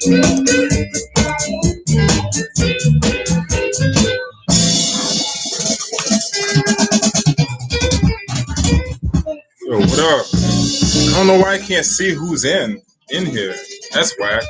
Yo, what up? I don't know why I can't see who's in here. That's whack.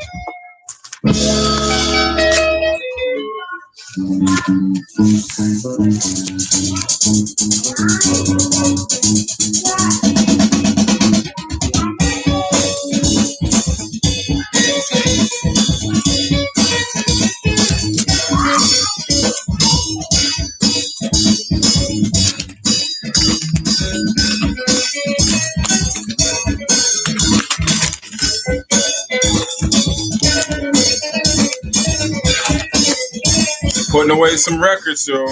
Putting away some records, yo.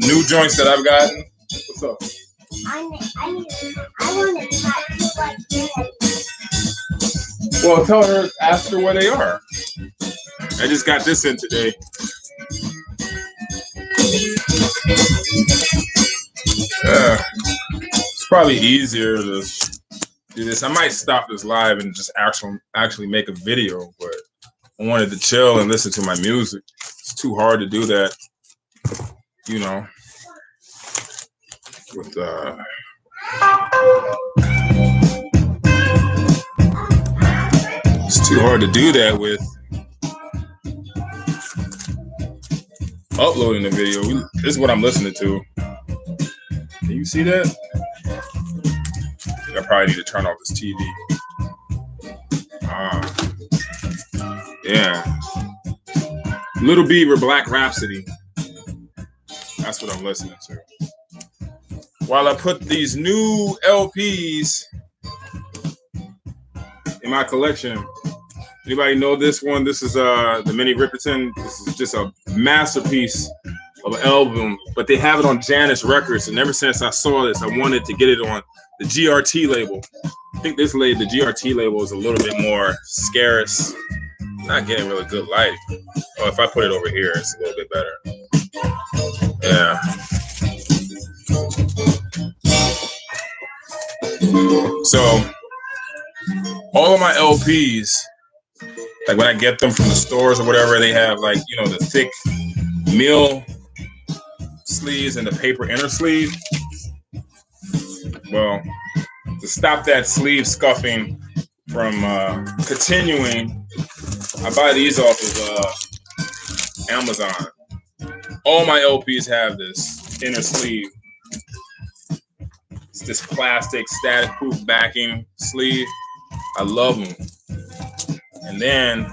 New joints that I've gotten. What's up? I want to try to like that. Well, tell her, ask her where they are. I just got this in today. It's probably easier to do this. I might stop this live and just actually make a video, but I wanted to chill and listen to my music. It's too hard to do that, you know, with it's too hard to do that with uploading the video. This is what I'm listening to. Can you see that? I probably need to turn off this TV. Yeah. Little Beaver, Black Rhapsody. That's what I'm listening to. While I put these new LPs in my collection. Anybody know this one? This is the Minnie Riperton. This is just a masterpiece of an album, but they have it on Janus Records, and ever since I saw this, I wanted to get it on the GRT label. I think the GRT label is a little bit more scarce. Not getting really good lighting. Oh, if I put it over here, it's a little bit better. Yeah. So, all of my LPs, like when I get them from the stores or whatever, they have like, you know, the thick mill sleeves and the paper inner sleeve. Well, to stop that sleeve scuffing from continuing, I buy these off of Amazon. All my LPs have this inner sleeve. It's this plastic static-proof backing sleeve. I love them. And then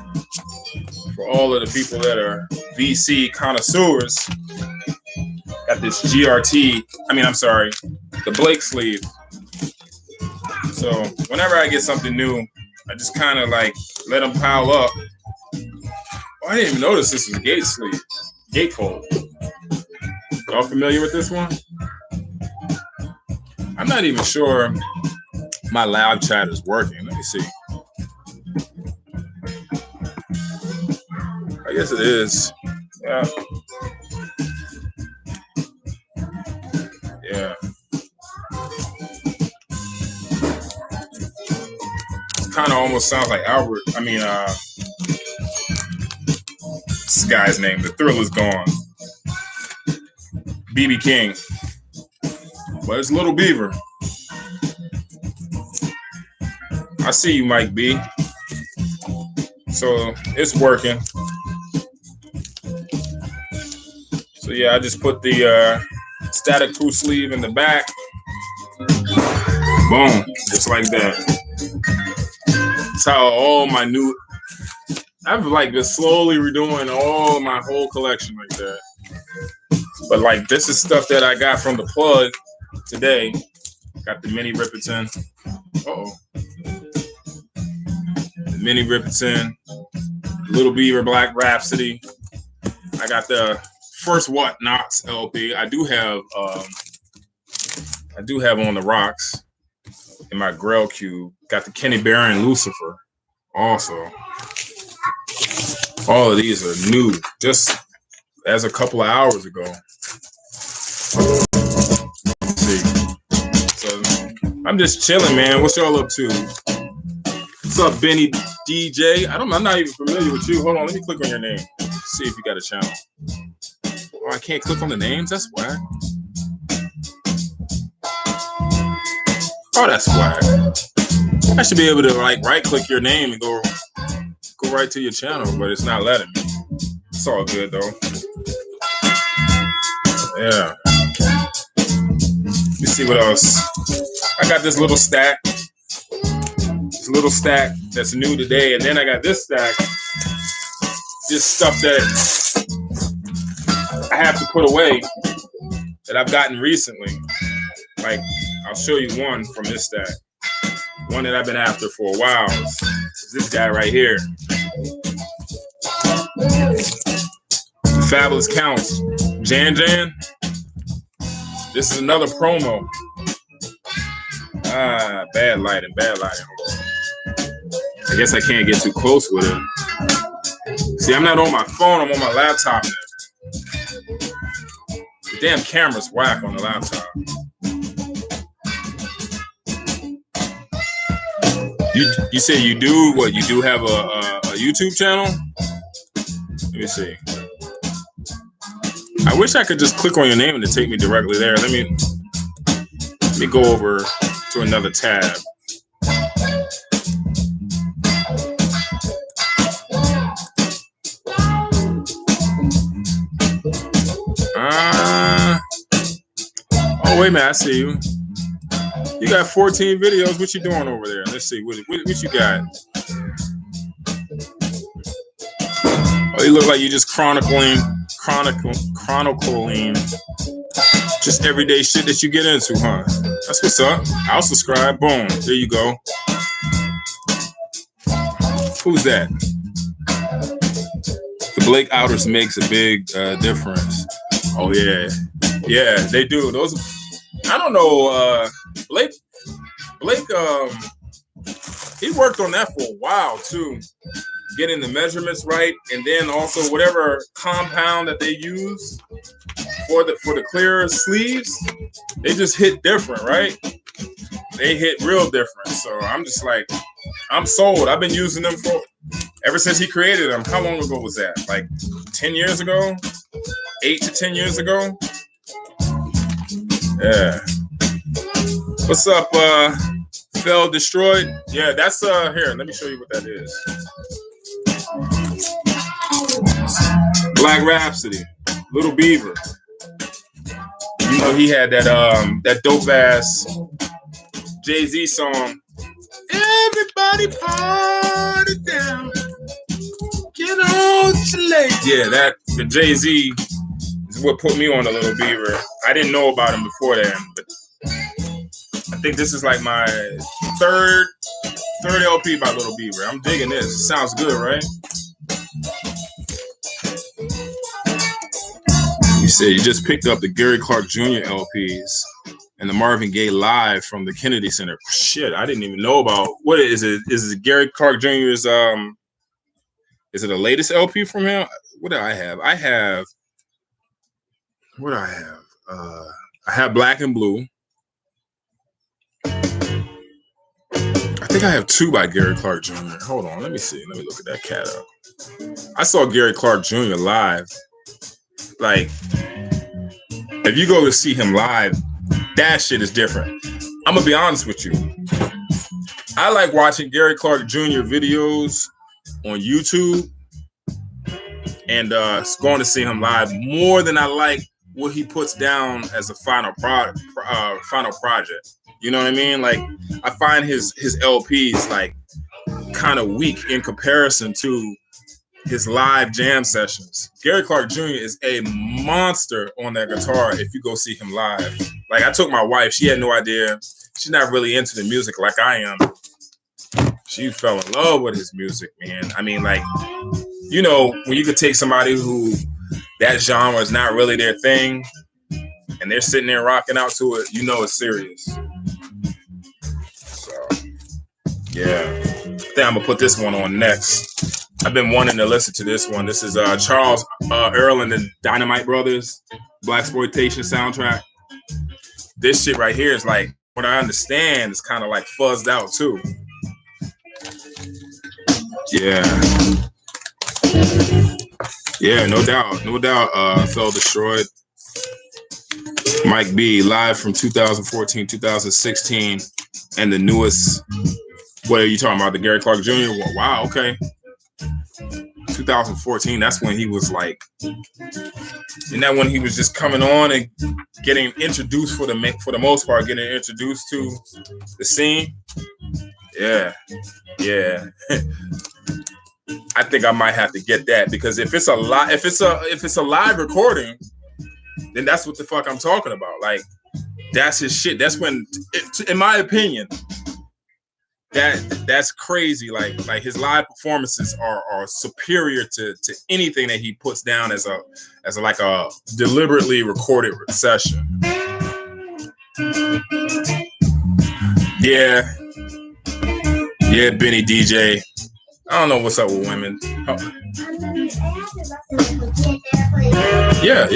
for all of the people that are VC connoisseurs, got this the Blake sleeve. So whenever I get something new, I just kind of like let them pile up. Oh, I didn't even notice this was a gatefold. Y'all familiar with this one? I'm not even sure my live chat is working. Let me see. I guess it is. Yeah. Yeah. It kind of almost sounds like Albert. This guy's name. The Thriller's gone. BB King. But it's Little Beaver. I see you, Mike B. So it's working. So yeah, I just put the static proof sleeve in the back. Boom, just like that. That's how all my new. I've like been slowly redoing all my whole collection like that. But like this is stuff that I got from the plug today. Got the Minnie Riperton. The Minnie Riperton, Little Beaver, Black Rhapsody. I got the first What Nots LP. I do have On the Rocks in my Grail Cube. Got the Kenny Barron Lucifer also. All of these are new, just as a couple of hours ago. Let's see. So I'm just chilling, man. What y'all up to? What's up, Benny DJ? I'm not even familiar with you. Hold on, let me click on your name. See if you got a channel. Oh, I can't click on the names? That's whack. Oh, that's whack. I should be able to like right-click your name and go right to your channel, but it's not letting me. It's all good though. Yeah. Let me see what else. I got this little stack. This little stack that's new today, and then I got this stack. This stuff that I have to put away that I've gotten recently. Like, I'll show you one from this stack. One that I've been after for a while is this guy right here. Fabulous Counts. Jan. This is another promo. Bad lighting. I guess I can't get too close with it. See, I'm not on my phone, I'm on my laptop now. The damn camera's whack on the laptop. You say you do what? You do have a YouTube channel? Let me see. I wish I could just click on your name and it take me directly there. Let me go over to another tab. Oh wait a minute, I see you. You got 14 videos. What you doing over there? Let's see. What you got? Oh, you look like you just chronicling just everyday shit that you get into, huh? That's what's up. I'll subscribe. Boom. There you go. Who's that? The Blake Outers makes a big difference. Oh yeah, yeah, they do. Those, I don't know. Blake, he worked on that for a while too, getting the measurements right, and then also whatever compound that they use for the clear sleeves, they just hit different, right? They hit real different. So I'm just like, I'm sold. I've been using them ever since he created them. How long ago was that? Like 10 years ago? 8 to 10 years ago? Yeah. What's up, Fell Destroyed? Yeah, that's here, let me show you what that is. Black Rhapsody, Little Beaver. You know he had that dope ass Jay-Z song. Everybody party down. Get on your legs. Yeah, the Jay-Z is what put me on the Little Beaver. I didn't know about him before then, but I think this is like my third LP by Little Beaver. I'm digging this. It sounds good, right? You said you just picked up the Gary Clark Jr. LPs and the Marvin Gaye Live from the Kennedy Center. Shit, I didn't even know about. What is it? Is it Gary Clark Jr.'s is it the latest LP from him? What do I have? I have Black and Blue. I think I have 2 by Gary Clark Jr. Hold on, let me see. Let me look at that cat up. I saw Gary Clark Jr. live. Like, if you go to see him live, that shit is different. I'm gonna be honest with you. I like watching Gary Clark Jr. videos on YouTube and going to see him live more than I like what he puts down as a final project. You know what I mean? Like, I find his LPs like kind of weak in comparison to his live jam sessions. Gary Clark Jr. is a monster on that guitar if you go see him live. Like, I took my wife, she had no idea. She's not really into the music like I am. She fell in love with his music, man. I mean, like, you know, when you could take somebody who that genre is not really their thing and they're sitting there rocking out to it, you know it's serious. So, yeah. I think I'm going to put this one on next. I've been wanting to listen to this one. This is Charles Earl and the Dynamite Brothers Blaxploitation soundtrack. This shit right here is like what I understand, is kind of like fuzzed out too. Yeah. Yeah, no doubt. No doubt. Fell destroyed. Mike B, live from 2014, 2016, and the newest. What are you talking about? The Gary Clark Jr.? Wow, okay. 2014, that's when he was like, and that when he was just coming on and getting introduced for the most part, getting introduced to the scene. Yeah. I think I might have to get that, because if it's a live recording, then that's what the fuck I'm talking about. Like, that's his shit. That's when, in my opinion, that's crazy. Like his live performances are superior to anything that he puts down as a deliberately recorded session. Yeah, Benny DJ. I don't know what's up with women. Oh. Yeah.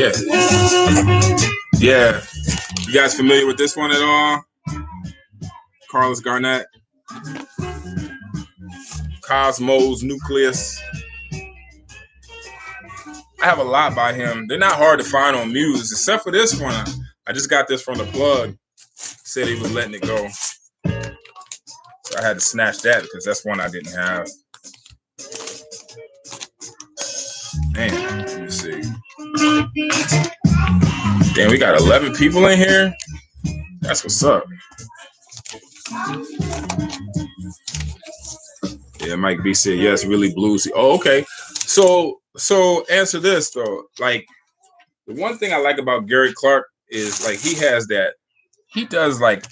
You guys familiar with this one at all? Carlos Garnett, Cosmos, Nucleus. I have a lot by him. They're not hard to find on Muse, except for this one. I just got this from the plug. Said he was letting it go. So I had to snatch that because that's one I didn't have. Man, let me see. Damn, we got 11 people in here. That's what's up. Yeah, Mike B said yes, really bluesy. Oh, okay. So answer this though. Like, the one thing I like about Gary Clark is like he does like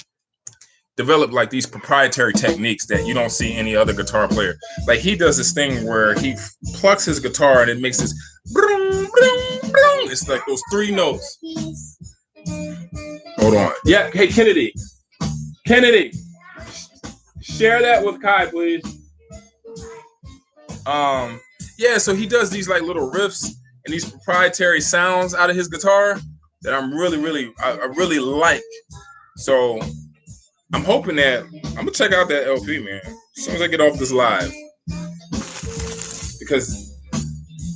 develop like these proprietary techniques that you don't see any other guitar player. Like, he does this thing where he plucks his guitar and it makes this brum, brum, brum. It's like those 3 notes. Hold on. Yeah, hey Kennedy, share that with Kai, please. Yeah, so he does these like little riffs and these proprietary sounds out of his guitar that I really like. So I'm hoping that I'm gonna check out that LP, man, as soon as I get off this live, because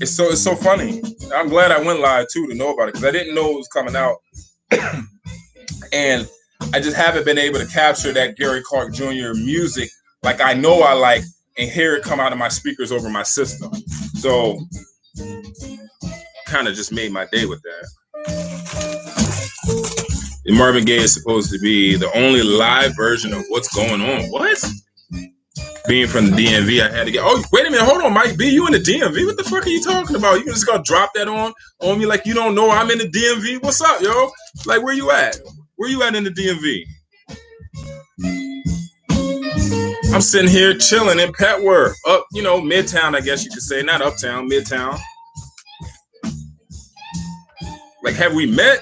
it's so funny. I'm glad I went live too to know about it, because I didn't know it was coming out, and I just haven't been able to capture that Gary Clark Jr. music like I know I like, and hear it come out of my speakers over my system. So kind of just made my day with that. And Marvin Gaye is supposed to be the only live version of What's Going On. What? Being from the DMV, I had to get. Oh, wait a minute, hold on, Mike B. You in the DMV? What the fuck are you talking about? You just gonna drop that on me like you don't know I'm in the DMV? What's up, yo? Like, where you at? Where you at in the DMV? I'm sitting here chilling in Petworth, up, Midtown, I guess you could say, not Uptown, Midtown. Like, have we met?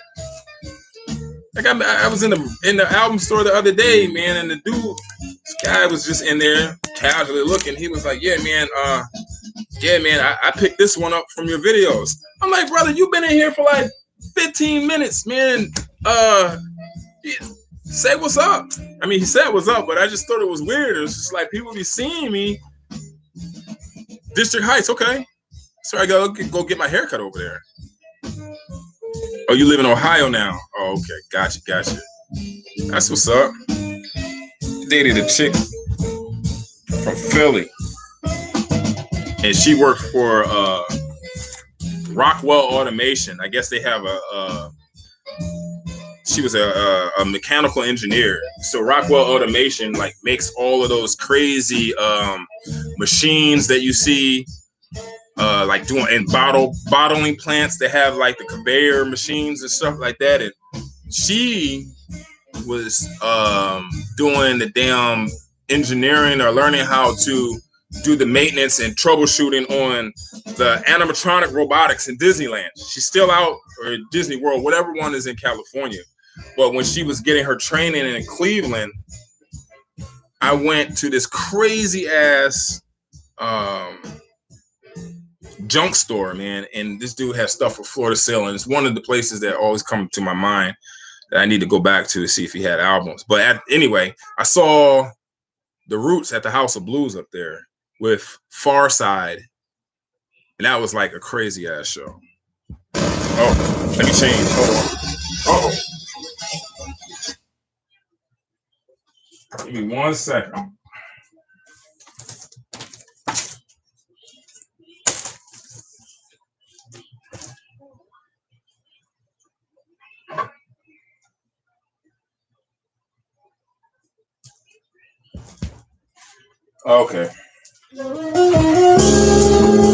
Like, I was in the album store the other day, man, and this guy was just in there casually looking. He was like, "Yeah, man, I picked this one up from your videos." I'm like, "Brother, you've been in here for like 15 minutes, man. Say what's up." I mean, he said what's up, but I just thought it was weird. It was just like people be seeing me. District Heights, okay. So I gotta go get my haircut over there. Oh, you live in Ohio now? Oh, okay. Gotcha. That's what's up. Dated a chick from Philly, and she worked for Rockwell Automation. I guess they have she was a mechanical engineer. So Rockwell Automation like makes all of those crazy machines that you see like doing in bottling plants that have like the conveyor machines and stuff like that. And she was doing the damn engineering or learning how to do the maintenance and troubleshooting on the animatronic robotics in Disneyland. She's still out, or Disney World, whatever one is in California. But when she was getting her training in Cleveland, I went to this crazy ass junk store, man, and this dude has stuff for floor to ceiling. It's one of the places that always come to my mind. that I need to go back to see if he had albums. But anyway, I saw the Roots at the House of Blues up there with Far Side, and that was like a crazy ass show. Oh, let me change. Hold on. Give me 1 second. Okay.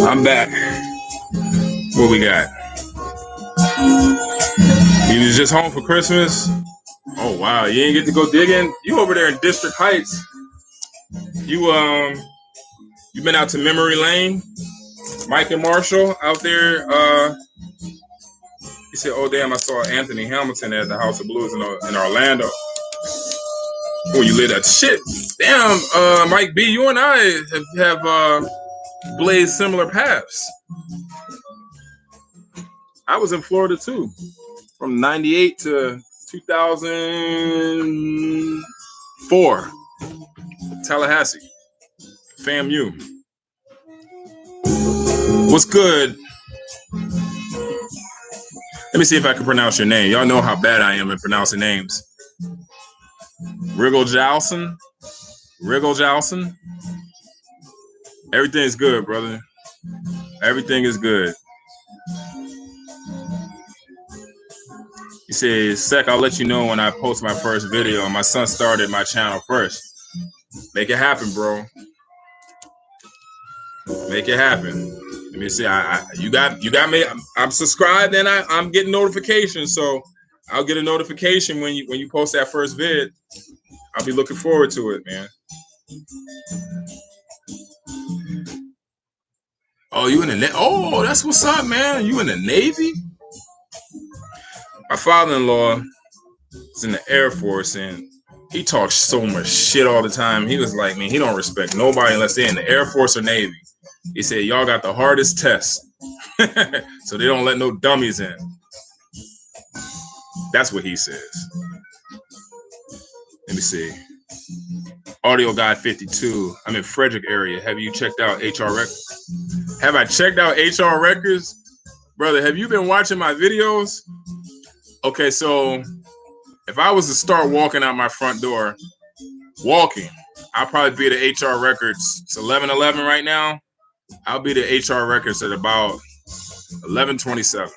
I'm back. What we got? You was just home for Christmas? Oh wow, you ain't get to go digging? You over there in District Heights. You been out to Memory Lane? Mike and Marshall out there, he said, oh damn, I saw Anthony Hamilton at the House of Blues in Orlando. Oh, you lit that shit. Damn, Mike B, you and I have blazed similar paths. I was in Florida too, from 98 to 2004. Tallahassee. FAMU. What's good? Let me see if I can pronounce your name. Y'all know how bad I am at pronouncing names. Riggle Jowson? Riggle Jowson? Everything's good, brother. Everything is good. He says, Sec, I'll let you know when I post my first video. My son started my channel first. Make it happen, bro. Make it happen. Let me see. You got me. I'm subscribed and I'm getting notifications. So I'll get a notification when you post that first vid. I'll be looking forward to it, man. Oh, you in the Navy? Oh, that's what's up, man. You in the Navy? My father-in-law is in the Air Force, and he talks so much shit all the time. He was like, man, he don't respect nobody unless they're in the Air Force or Navy. He said, y'all got the hardest test. So they don't let no dummies in. That's what he says. Let me see. Audio Guy 52. I'm in Frederick area. Have you checked out HR Records? Have I checked out HR Records? Brother, have you been watching my videos? Okay, so if I was to start walking out my front door, I'll probably be at HR Records. It's 11:11 right now. I'll be to HR Records at about 11:27.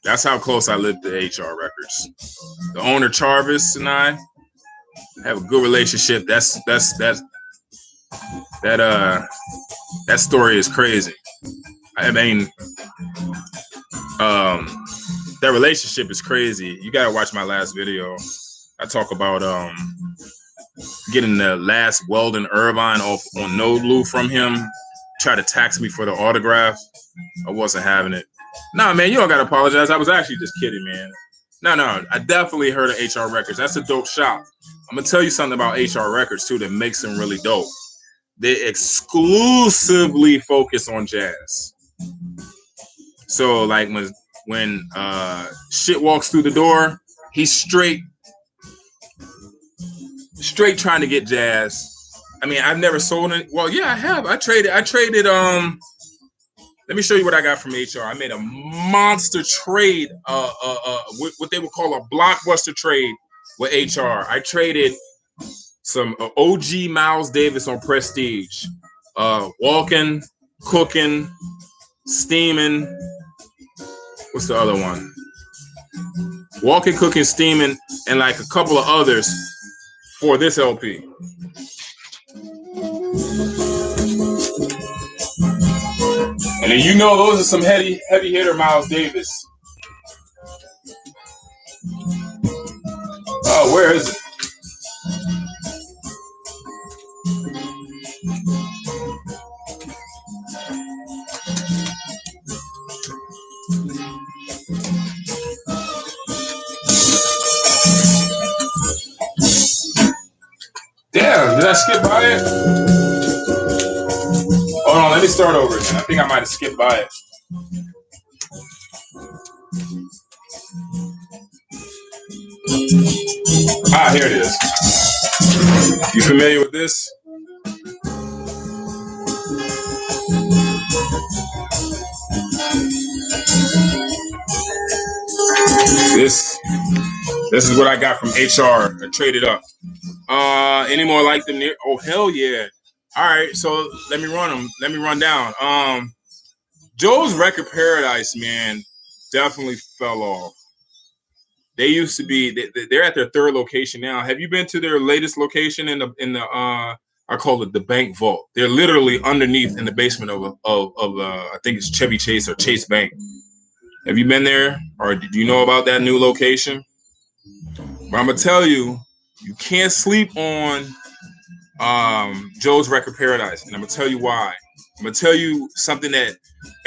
That's how close I live to HR Records. The owner Charvis and I have a good relationship. That story is crazy. I mean, that relationship is crazy. You gotta watch my last video. I talk about getting the last Weldon Irvine off on Nodlu from him. Try to tax me for the autograph. I wasn't having it. Nah, man, you don't gotta apologize. I was actually just kidding, man. No, I definitely heard of HR Records. That's a dope shop. I'm gonna tell you something about HR Records too that makes them really dope. They exclusively focus on jazz. So like when shit walks through the door, he's straight trying to get jazz. I mean, I've never sold it. Well, yeah, I have. I traded. Let me show you what I got from HR. I made a monster trade, what they would call a blockbuster trade with HR. I traded some OG Miles Davis on Prestige, walking, cooking, steaming. What's the other one? Walking, cooking, steaming, and like a couple of others for this LP. And then you know those are some heavy hitter Miles Davis. Oh, where is it? Damn, did I skip by it? Hold on, let me start over again. I think I might have skipped by it. Ah, here it is. You familiar with this? This is what I got from HR. I traded up. Any more like them? Oh, hell yeah. All right, so let me run them. Let me run down. Joe's Record Paradise, man, definitely fell off. They used to be. They're at their third location now. Have you been to their latest location in the I call it the Bank Vault. They're literally underneath in the basement of I think it's Chevy Chase or Chase Bank. Have you been there, or do you know about that new location? But I'm gonna tell you, you can't sleep on Joe's Record Paradise, and I'm gonna tell you why. I'm gonna tell you something that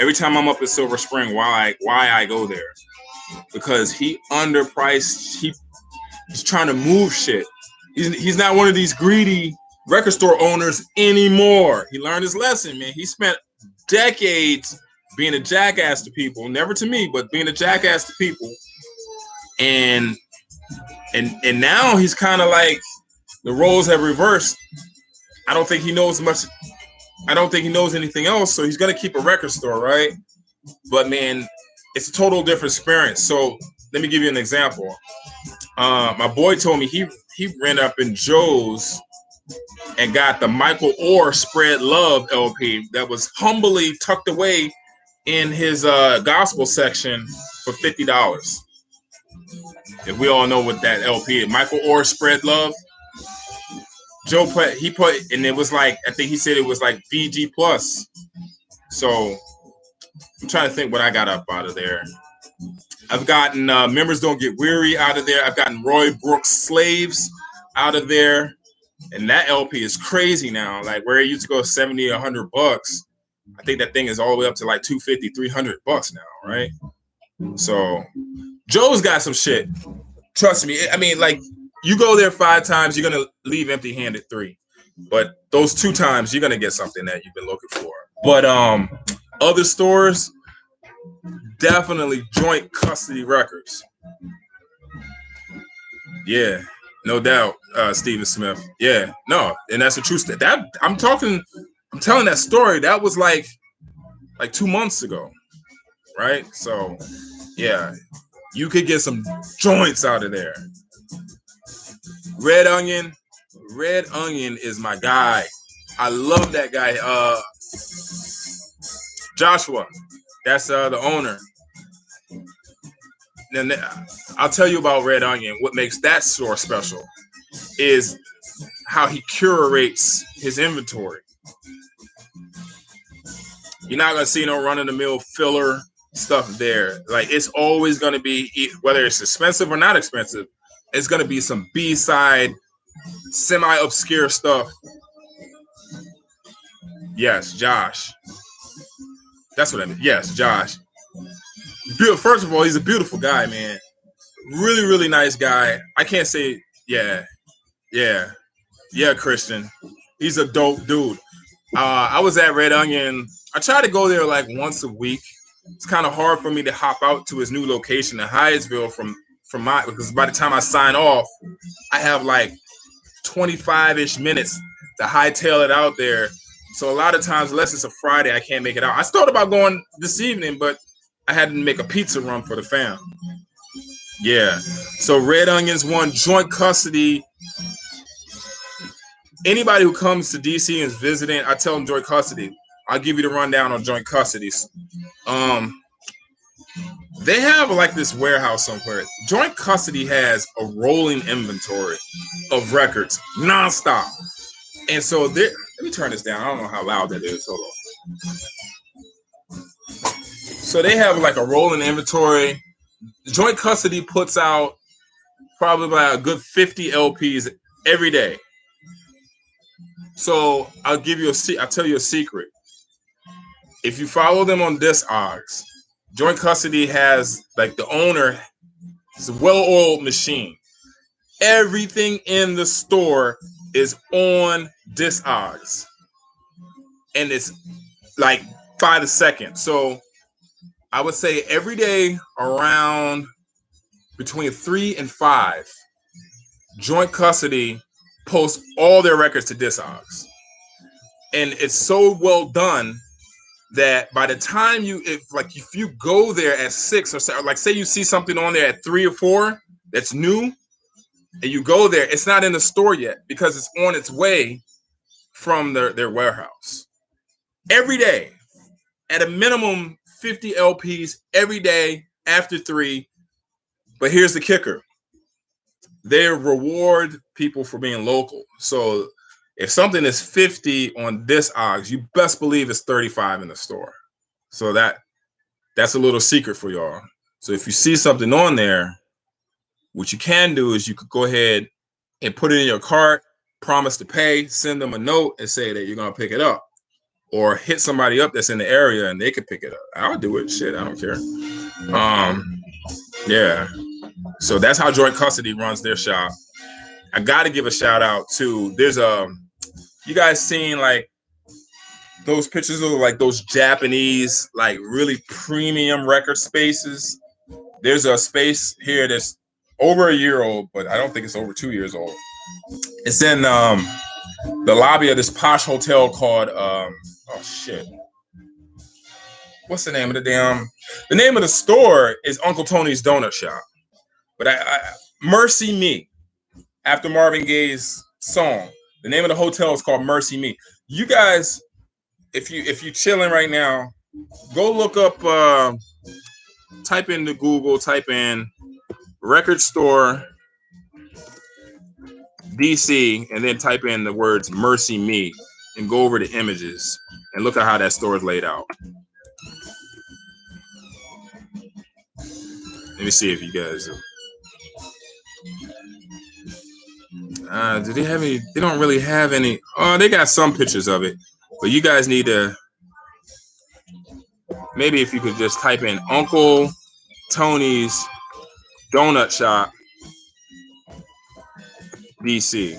every time I'm up at Silver Spring, why I go there, because he underpriced. He's trying to move shit. He's not one of these greedy record store owners anymore. He learned his lesson, man. He spent decades being a jackass to people, never to me, but being a jackass to people, and now he's kind of like the roles have reversed. I don't think he knows much. I don't think he knows anything else, so he's gonna keep a record store, right? But man, it's a total different experience. So let me give you an example. My boy told me he ran up in Joe's and got the Michael Orr Spread Love LP that was humbly tucked away in his gospel section for $50. If we all know what that LP is, Michael Orr Spread Love. Joe put, and it was like, I think he said it was like VG plus. So I'm trying to think what I got up out of there. I've gotten Members Don't Get Weary out of there. I've gotten Roy Brooks Slaves out of there. And that LP is crazy now. Like where it used to go 70 or $100, I think that thing is all the way up to like $250, $300 now, right? So Joe's got some shit. Trust me. I mean, like, you go there 5 times, you're gonna leave empty-handed 3. But those 2 times, you're gonna get something that you've been looking for. But other stores, definitely Joint Custody Records. Yeah, no doubt, Stephen Smith. Yeah, no, and that's a true stat. That I'm telling that story. That was like 2 months ago, right? So, yeah, you could get some joints out of there. Red Onion is my guy. I love that guy. Joshua, that's the owner. And I'll tell you about Red Onion. What makes that store special is how he curates his inventory. You're not gonna see no run-of-the-mill filler stuff there. Like, it's always gonna be, whether it's expensive or not expensive, it's gonna be some B-side, semi-obscure stuff. Yes, Josh. That's what I mean. Yes, Josh. First of all, he's a beautiful guy, man. Really, really nice guy. I can't say, yeah, Christian. He's a dope dude. I was at Red Onion. I try to go there like once a week. It's kind of hard for me to hop out to his new location in Hyattsville because by the time I sign off, I have like 25-ish minutes to hightail it out there. So a lot of times, unless it's a Friday, I can't make it out. I thought about going this evening, but I had to make a pizza run for the fam. Yeah. So Red Onion's one. Joint Custody. Anybody who comes to DC and is visiting, I tell them Joint Custody. I'll give you the rundown on Joint Custodies. They have like this warehouse somewhere. Joint Custody has a rolling inventory of records nonstop. And so let me turn this down. I don't know how loud that is. Hold on. So they have like a rolling inventory. Joint Custody puts out probably about a good 50 LPs every day. So I'll tell you a secret. If you follow them on Discogs, Joint Custody has, like, the owner, it's a well-oiled machine. Everything in the store is on Discogs. And it's like by the second. So I would say every day around between 3 and 5, Joint Custody posts all their records to Discogs. And it's so well done that by the time if you go there at 6 or 7, like say you see something on there at 3 or 4 that's new, and you go there, it's not in the store yet because it's on its way from their warehouse. Every day, at a minimum 50 LPs every day after 3. But here's the kicker. They reward people for being local. So if something is 50 on Discogs, you best believe it's 35 in the store. So that's a little secret for y'all. So if you see something on there, what you can do is you could go ahead and put it in your cart, promise to pay, send them a note and say that you're going to pick it up. Or hit somebody up that's in the area and they could pick it up. I'll do it. Shit, I don't care. Yeah. So that's how Joint Custody runs their shop. I got to give a shout out to, there's you guys seen like those pictures of like those Japanese, like really premium record spaces? There's a space here that's over a year old, but I don't think it's over 2 years old. It's in the lobby of this posh hotel called, what's the name of the name of the store is Uncle Tony's Donut Shop. But Mercy Me, after Marvin Gaye's song. The name of the hotel is called Mercy Me. You guys, if you chilling right now, go look up, type into Google, type in record store DC, and then type in the words Mercy Me and go over the images and look at how that store is laid out. Let me see if you guys do they have any? They don't really have any. Oh, they got some pictures of it, but you guys need to, maybe if you could just type in Uncle Tony's Donut Shop DC.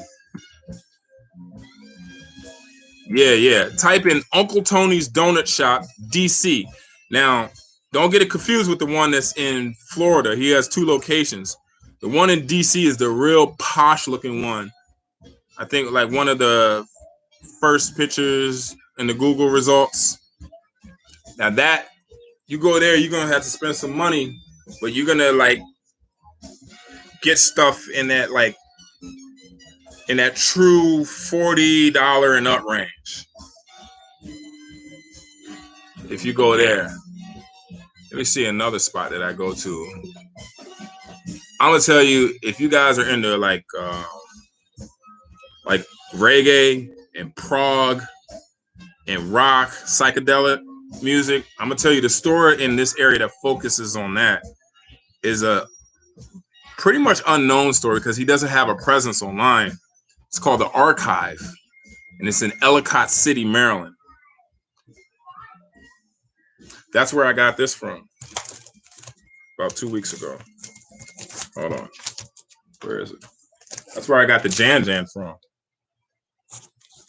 Yeah. Type in Uncle Tony's Donut Shop DC. Now, don't get it confused with the one that's in Florida. He has 2 locations. The one in DC is the real posh looking one. I think like one of the first pictures in the Google results. Now that you go there, you're gonna have to spend some money, but you're gonna like get stuff in that like in that true $40 and up range. If you go there. Let me see another spot that I go to. I'm gonna tell you, if you guys are into like reggae and prog and rock, psychedelic music, I'm gonna tell you the store in this area that focuses on that is a pretty much unknown store because he doesn't have a presence online. It's called The Archive, and it's in Ellicott City, Maryland. That's where I got this from about 2 weeks ago. Hold on. Where is it? That's where I got the Jan from.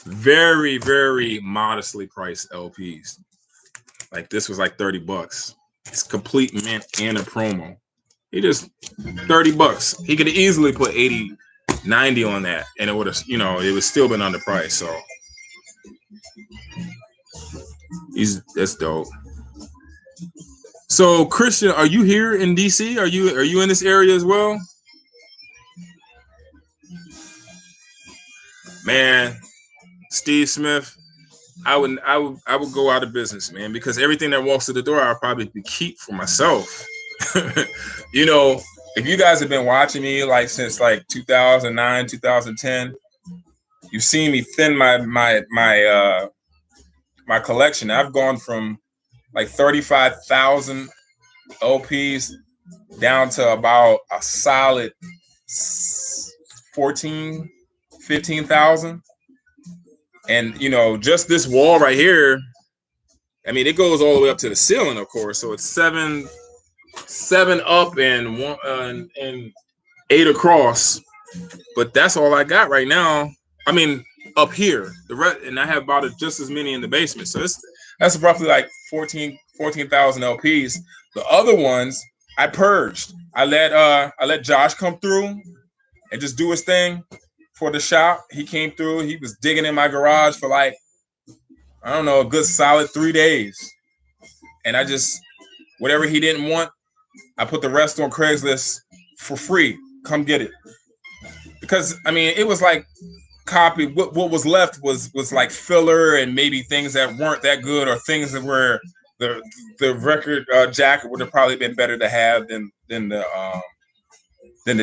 Very, very modestly priced LPs. Like this was like $30. It's complete mint and a promo. He just $30. He could easily put 80, 90 on that, and it would have, it would still been underpriced. So that's dope. So Christian, are you here in DC? Are you in this area as well? Man, Steve Smith, I would go out of business, man, because everything that walks through the door, I'll probably keep for myself. If you guys have been watching me like since like 2009, 2010, you've seen me thin my collection. I've gone from like 35,000 LPs down to about a solid 15,000. And, just this wall right here, I mean, it goes all the way up to the ceiling, of course. So it's seven up and 1 and 8 across. But that's all I got right now. I mean, up here, and I have about just as many in the basement. So that's roughly like 14,000 LPs. The other ones I purged. I let Josh come through and just do his thing for the shop. He came through. He was digging in my garage for like, I don't know, a good solid 3 days. And I just, whatever he didn't want, I put the rest on Craigslist for free. Come get it. Because, I mean, it was like copy. What was left was like filler and maybe things that weren't that good or things that were the record jacket would have probably been better to have than the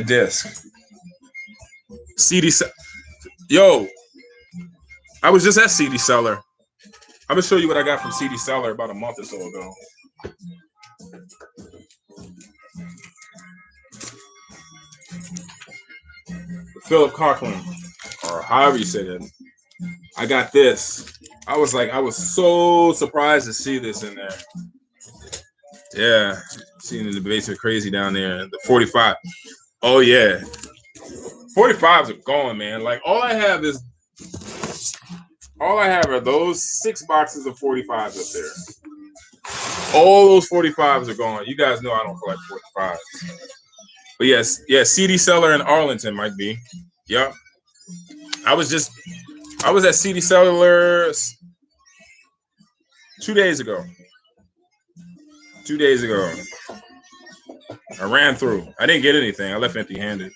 disc. CD, yo, I was just at CD Seller. I'm gonna show you what I got from CD Seller about a month or so ago. Philip Cochran, or however you say that. I got this. I was so surprised to see this in there. Yeah, seen in the basement, crazy down there. The 45. Oh yeah, 45s are gone, man. Like all I have are those 6 boxes of 45s up there. All those 45s are gone. You guys know I don't collect 45s. But yes, yeah, CD Seller in Arlington might be. Yep. I was at CD Seller 2 days ago. 2 days ago. I ran through. I didn't get anything. I left empty-handed.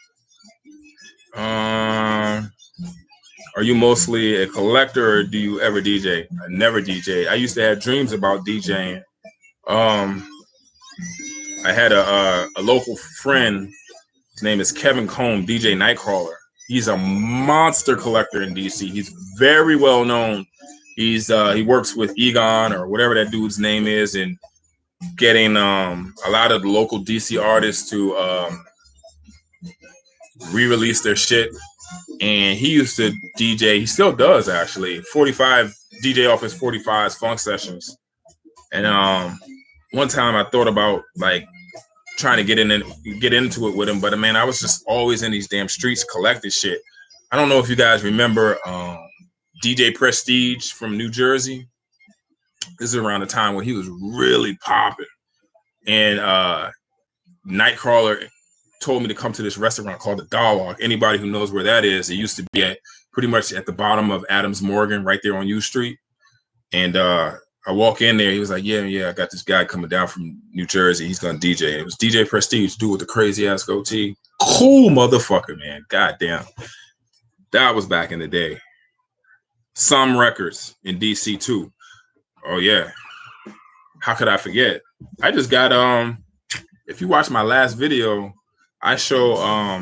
Are you mostly a collector or do you ever DJ? I never DJ. I used to have dreams about DJing. I had a local friend. His name is Kevin Cohn, DJ Nightcrawler. He's a monster collector in DC. He's very well known. He works with Egon or whatever that dude's name is, and getting a lot of the local DC artists to re-release their shit. And he used to DJ. He still does actually. 45 DJ off his 45s funk sessions. And one time I thought about like trying to get into it with him, but man, I was just always in these damn streets collecting shit. I don't know if you guys remember DJ Prestige from New Jersey. This is around the time when he was really popping, and Nightcrawler told me to come to this restaurant called the Dialogue. Anybody who knows where that is, it used to be pretty much at the bottom of Adams Morgan, right there on U Street. And I walk in there. He was like, yeah, I got this guy coming down from New Jersey. He's going to DJ. It was DJ Prestige, dude with the crazy-ass goatee. Cool motherfucker, man. Goddamn. That was back in the day. Some Records in D.C., too. Oh, yeah. How could I forget? I just got, if you watch my last video, I show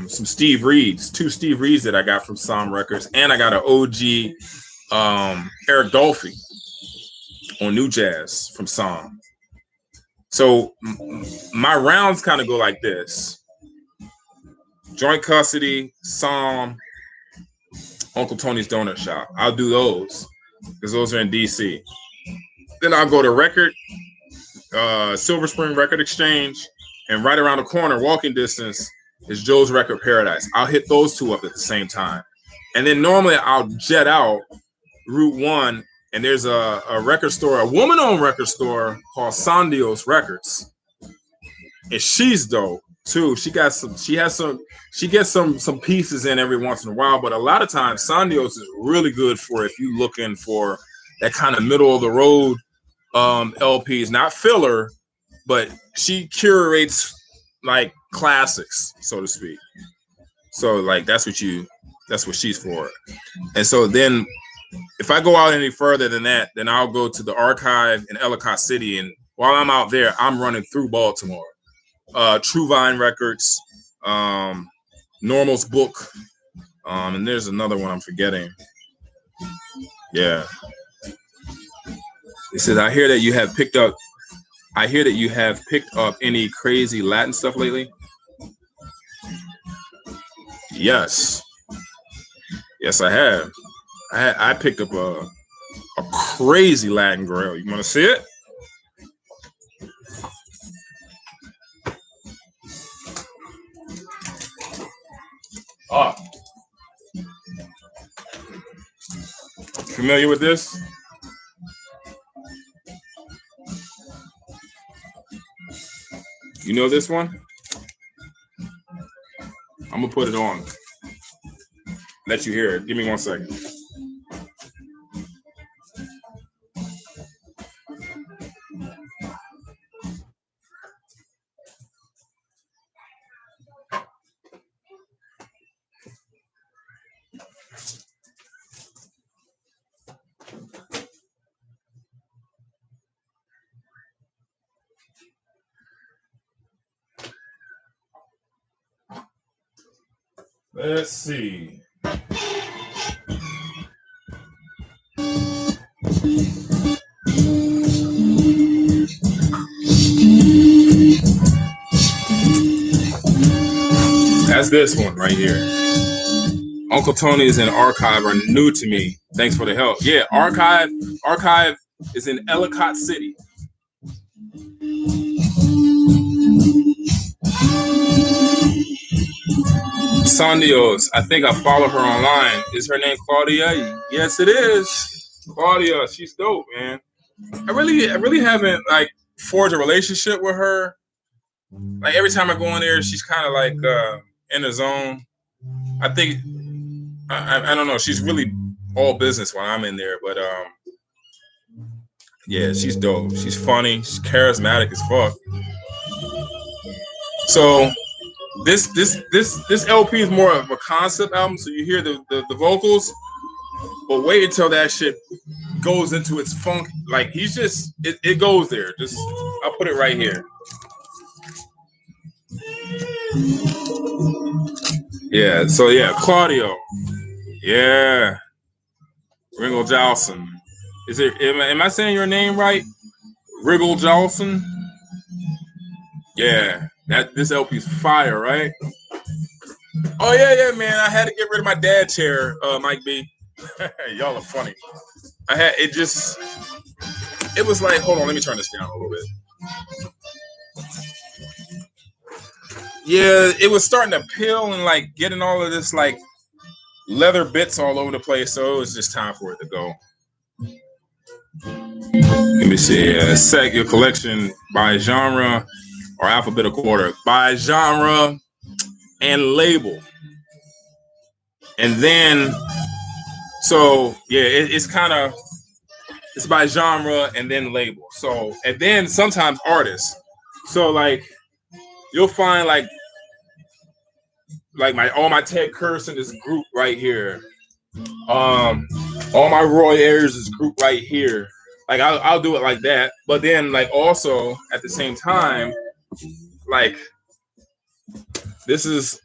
some Steve Reeds, 2 Steve Reeds that I got from Some Records, and I got an OG Eric Dolphy on New Jazz from Som. So my rounds kind of go like this: Joint Custody, Som, Uncle Tony's Donut Shop. I'll do those because those are in DC. Then I'll go to Record, Silver Spring Record Exchange, and right around the corner, walking distance, is Joe's Record Paradise. I'll hit those 2 up at the same time. And then normally I'll jet out Route 1, and there's a record store, a woman-owned record store called Sandios Records. And she's dope too. She gets some pieces in every once in a while, but a lot of times Sandios is really good for if you're looking for that kind of middle of the road LPs, not filler, but she curates like classics, so to speak. So like that's what she's for. And so then if I go out any further than that, then I'll go to the archive in Ellicott City. And while I'm out there, I'm running through Baltimore. True Vine Records, Normal's Book, and there's another one I'm forgetting. Yeah. It says, I hear that you have picked up any crazy Latin stuff lately. Yes, I have. I picked up a crazy Latin girl. You want to see it? Oh. Familiar with this? You know this one? I'm gonna put it on. let you hear it. Give me 1 second. Let's see. That's this one right here. Uncle Tony's and Archive are new to me. Thanks for the help. Yeah, Archive is in Ellicott City. Sandios, I think I follow her online. Is her name Claudia? Yes, it is. Claudia, she's dope, man. I really haven't like forged a relationship with her. Like every time I go in there, she's kind of like in the zone. I think I don't know. She's really all business when I'm in there, but yeah, she's dope. She's funny. She's charismatic as fuck. So this LP is more of a concept album. So you hear the vocals, but wait until that shit goes into its funk. Like he's just it goes there. Just I'll put it right here. Yeah. So yeah, Claudio. Yeah. Ringo Jolson. Is it? Am I saying your name right? Riggle Jolson. Yeah. This LP's fire, right? Oh yeah, man. I had to get rid of my dad chair, Mike B. Y'all are funny. It was like, hold on, let me turn this down a little bit. Yeah, it was starting to peel and like getting all of this like leather bits all over the place, so it was just time for it to go. Let me see. Set your collection by genre or alphabetical order. By genre and label. And then, so yeah, it's kind of, it's by genre and then label. So, and then sometimes artists. So like, you'll find like all my Ted Curse in this group right here. All my Roy Ayers is group right here. Like I'll do it like that. But then like also at the same time, like this is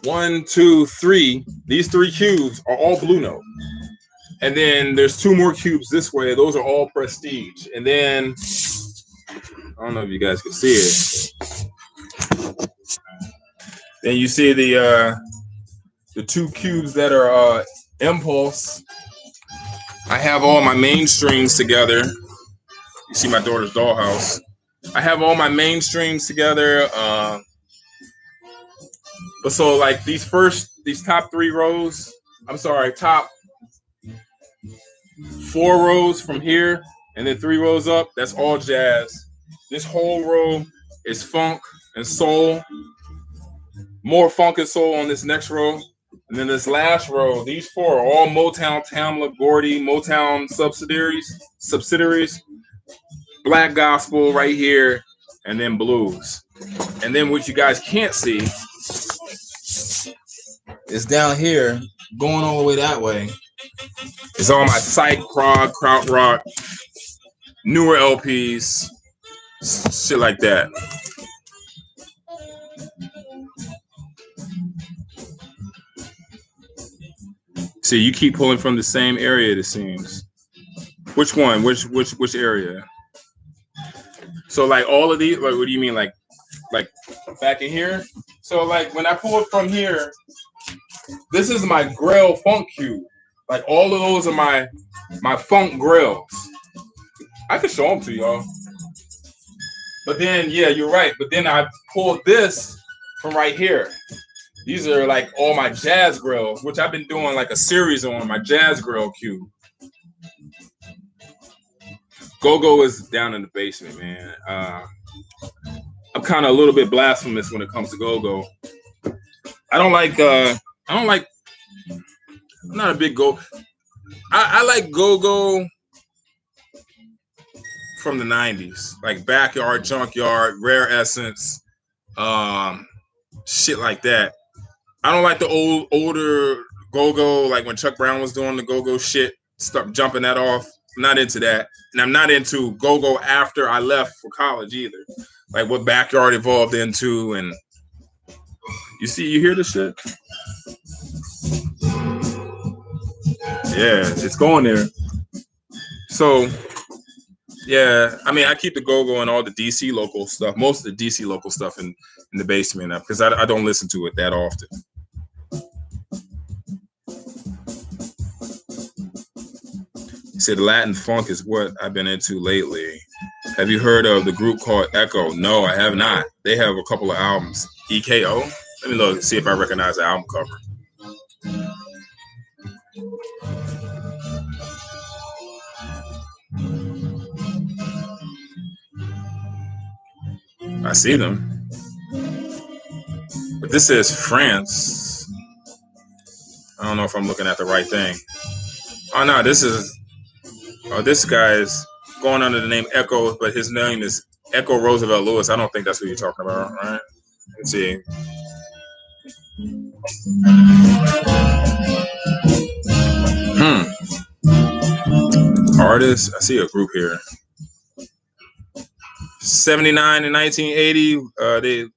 1, 2, 3. These 3 cubes are all Blue Note. And then there's 2 more cubes this way. Those are all Prestige. And then I don't know if you guys can see it. Then you see the 2 cubes that are Impulse. I have all my mainstrings together. You see my daughter's dollhouse. I have all my mainstrings together. But so like these top 3 rows, I'm sorry, top 4 rows from here and then 3 rows up, that's all jazz. This whole row is funk and soul. More funk and soul on this next row. And then this last row, these 4 are all Motown, Tamla, Gordy, Motown subsidiaries, black gospel right here, and then blues. And then what you guys can't see is down here, going all the way that way. It's all my Psych, prog, krautrock, newer LPs, shit like that. See, you keep pulling from the same area, it seems. Which one? Which area? So like all of these, like what do you mean? Like back in here? So like when I pull it from here, this is my Grail funk cube. Like all of those are my funk grails. I could show them to y'all. But then, yeah, you're right. But then I pulled this from right here. These are like all my jazz grills, which I've been doing like a series on my jazz grill cube. Go-Go is down in the basement, man. I'm kind of a little bit blasphemous when it comes to Go-Go. I don't like I'm not a big go. I like go-go from the 90s, like Backyard, Junkyard, Rare Essence, shit like that. I don't like the older go-go, like when Chuck Brown was doing the go-go shit, start jumping that off. I'm not into that. And I'm not into go-go after I left for college either. Like what Backyard evolved into, and you hear this shit? Yeah, it's going there. So, yeah, I mean, I keep the go-go and all the DC local stuff, most of the DC local stuff in the basement because I don't listen to it that often. He said Latin funk is what I've been into lately. Have you heard of the group called Echo? No, I have not. They have a couple of albums. EKO? Let me look, see if I recognize the album cover. I see them. But this says France. I don't know if I'm looking at the right thing. Oh, no, this guy's going under the name Echo, but his name is Echo Roosevelt Lewis. I don't think that's what you're talking about, right? Let's see. Artists, I see a group here. 79 and 1980.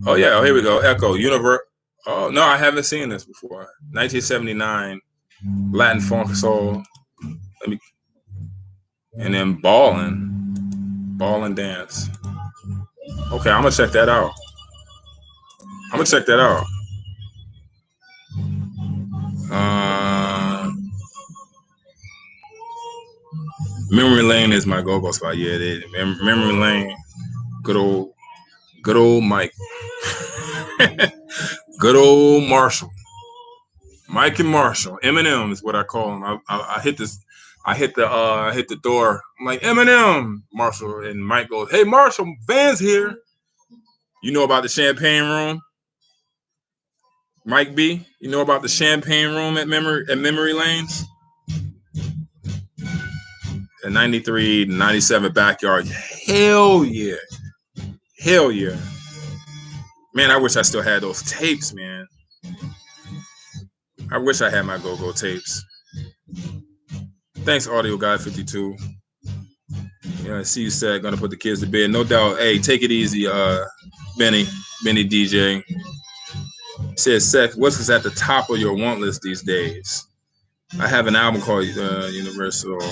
Oh yeah, here we go. Echo Universe. Oh no, I haven't seen this before. 1979, Latin funk soul. And then Ballin' Dance. Okay, I'm gonna check that out. Memory Lane is my go-go spot. Yeah, it is. Memory Lane. Good old Mike. Good old Marshall. Mike and Marshall. Eminem is what I call him. I hit this. I hit the door. I'm like, Eminem, Marshall, and Mike goes, "Hey, Marshall, Van's here. You know about the Champagne Room, Mike B? You know about the Champagne Room at Memory Lanes? In 93, 97 Backyard. Hell yeah. Man, I wish I still had those tapes, man. I wish I had my go-go tapes. Thanks, Audio Guy 52. Yeah, I see you said gonna put the kids to bed. No doubt. Hey, take it easy, Benny DJ. Says Seth, what's at the top of your want list these days? I have an album called Universal.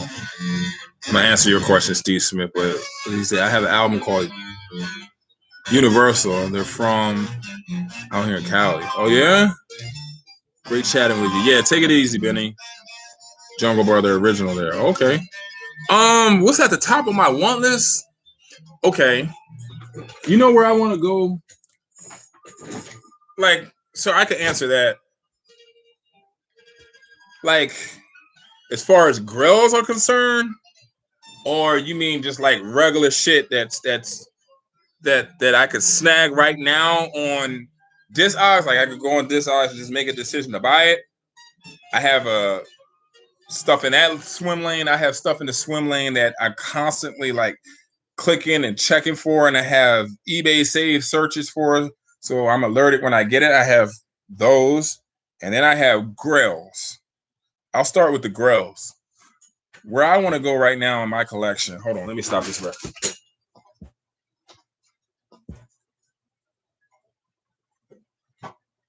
I'm gonna answer your question, Steve Smith, but he said I have an album called Universal. They're from out here in Cali. Oh yeah? Great chatting with you. Yeah, take it easy, Benny. Jungle Brother original there. Okay. What's at the top of my want list? Okay. You know where I want to go? Like, so I could answer that. Like, as far as grills are concerned, or you mean just like regular shit that I could snag right now on Discogs? Like I could go on Discogs and just make a decision to buy it. I have stuff in that swim lane. I have stuff in the swim lane that I constantly like clicking and checking for, and I have eBay save searches for. So I'm alerted when I get it. I have those, and then I have grills. I'll start with the grills. Where I want to go right now in my collection. Hold on, let me stop this record.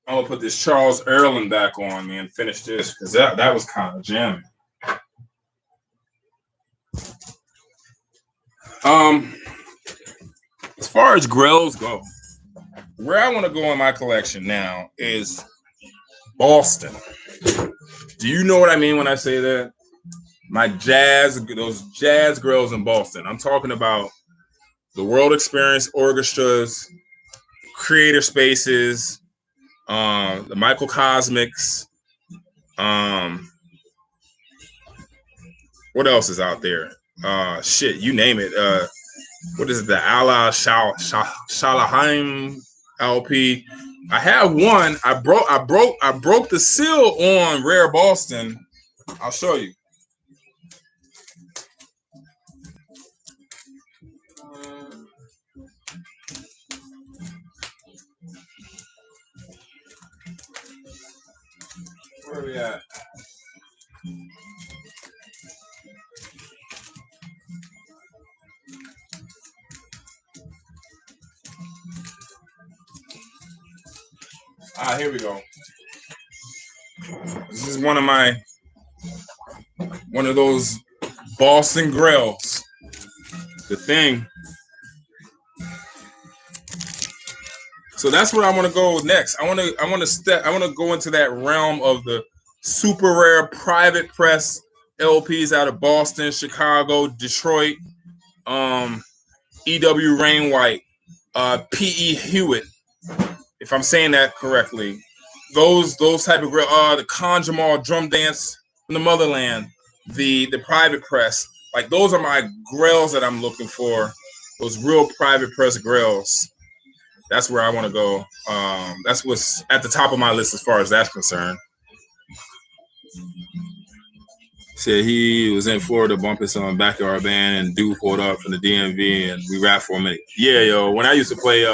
I'm gonna put this Charles Earlin back on, man. Finish this because that was kind of jamming. As far as grills go, where I want to go in my collection now is Boston. Do you know what I mean when I say that? Those jazz grills in Boston. I'm talking about the World Experience Orchestras, Creator Spaces, the Michael Cosmics. What else is out there? Shit, you name it. What is it? The Allah Shalaheim LP. I have one. I broke the seal on Rare Boston. I'll show you. Where are we at? Here we go. This is one of those Boston Grails. The thing. So that's what I want to go next. I want to go into that realm of the super rare private press LPs out of Boston, Chicago, Detroit, E.W. Rainwhite, P.E. Hewitt, if I'm saying that correctly. Those type of the Conjamal drum dance from the motherland, the private press. Like those are my grails that I'm looking for. Those real private press grails. That's where I want to go. That's what's at the top of my list as far as that's concerned. Said he was in Florida bumping some backyard band and dude pulled up from the DMV and we rapped for a minute. Yeah, yo. When I used to play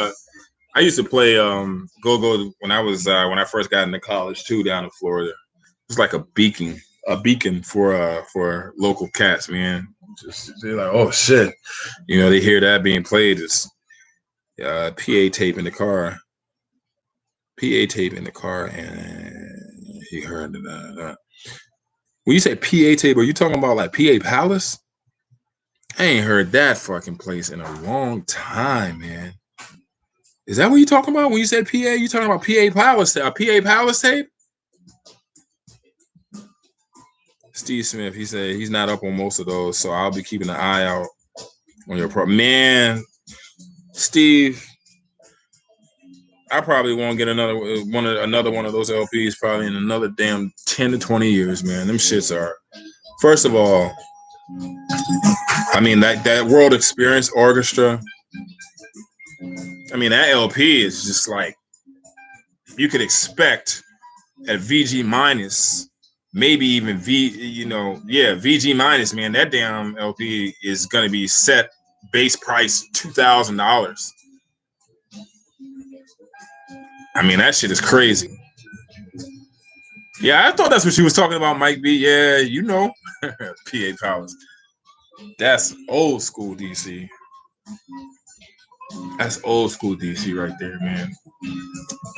go-go when I first got into college too down in Florida. It was like a beacon for local cats, man. Just they're like, oh shit, they hear that being played. It's PA tape in the car. And he heard that. When you say PA tape, are you talking about like PA Palace? I ain't heard that fucking place in a long time, man. Is that what you talking about when you said PA? You talking about PA Palace tape? Steve Smith, he said he's not up on most of those, so I'll be keeping an eye out on your man. Steve, I probably won't get another one of those LPs probably in another damn 10 to 20 years, man. Them shits are, first of all, I mean that World Experience Orchestra. I mean that LP is just like you could expect at VG minus, maybe even VG minus, man. That damn LP is gonna be set base price $2,000. I mean, that shit is crazy. Yeah, I thought that's what she was talking about, Mike B. Yeah, PA Palace. That's old school DC. That's old school DC right there, man.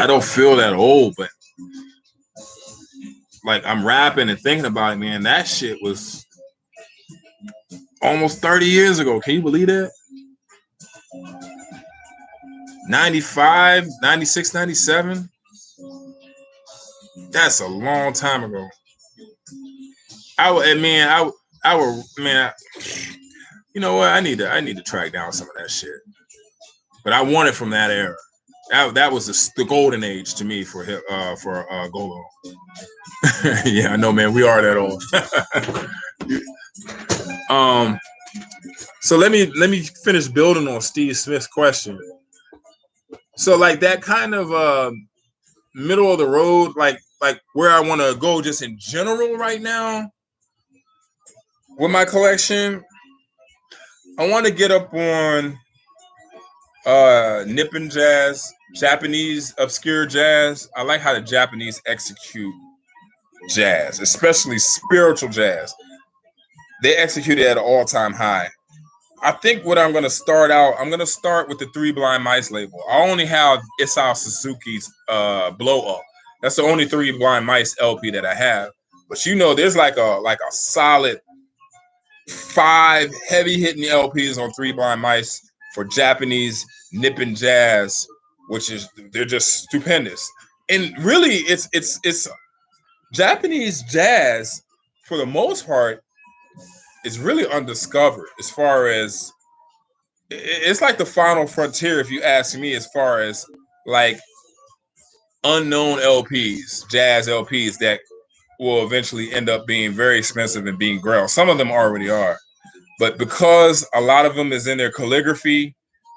I don't feel that old, but like I'm rapping and thinking about it, man. That shit was almost 30 years ago. Can you believe that? 95, 96, 97. That's a long time ago. You know what? I need to track down some of that shit. But I want it from that era. That was the golden age to me for Golo. Yeah, I know, man. We are that old. So let me finish building on Steve Smith's question. So like that kind of middle of the road, like where I want to go just in general right now with my collection, I want to get up on Nippon jazz, Japanese obscure jazz. I like how the Japanese execute jazz, especially spiritual jazz. They execute it at an all-time high. I think what I'm going to start with the Three Blind Mice label. I only have Isao Suzuki's Blow Up. That's the only Three Blind Mice LP that I have. But there's like a solid 5 heavy hitting LPs on Three Blind Mice for Japanese Nippon jazz, they're just stupendous. And really, it's Japanese jazz for the most part is really undiscovered. As far as it's like the final frontier, if you ask me, as far as like unknown LPs, jazz LPs that will eventually end up being very expensive and being grailed. Some of them already are, but because a lot of them is in their calligraphy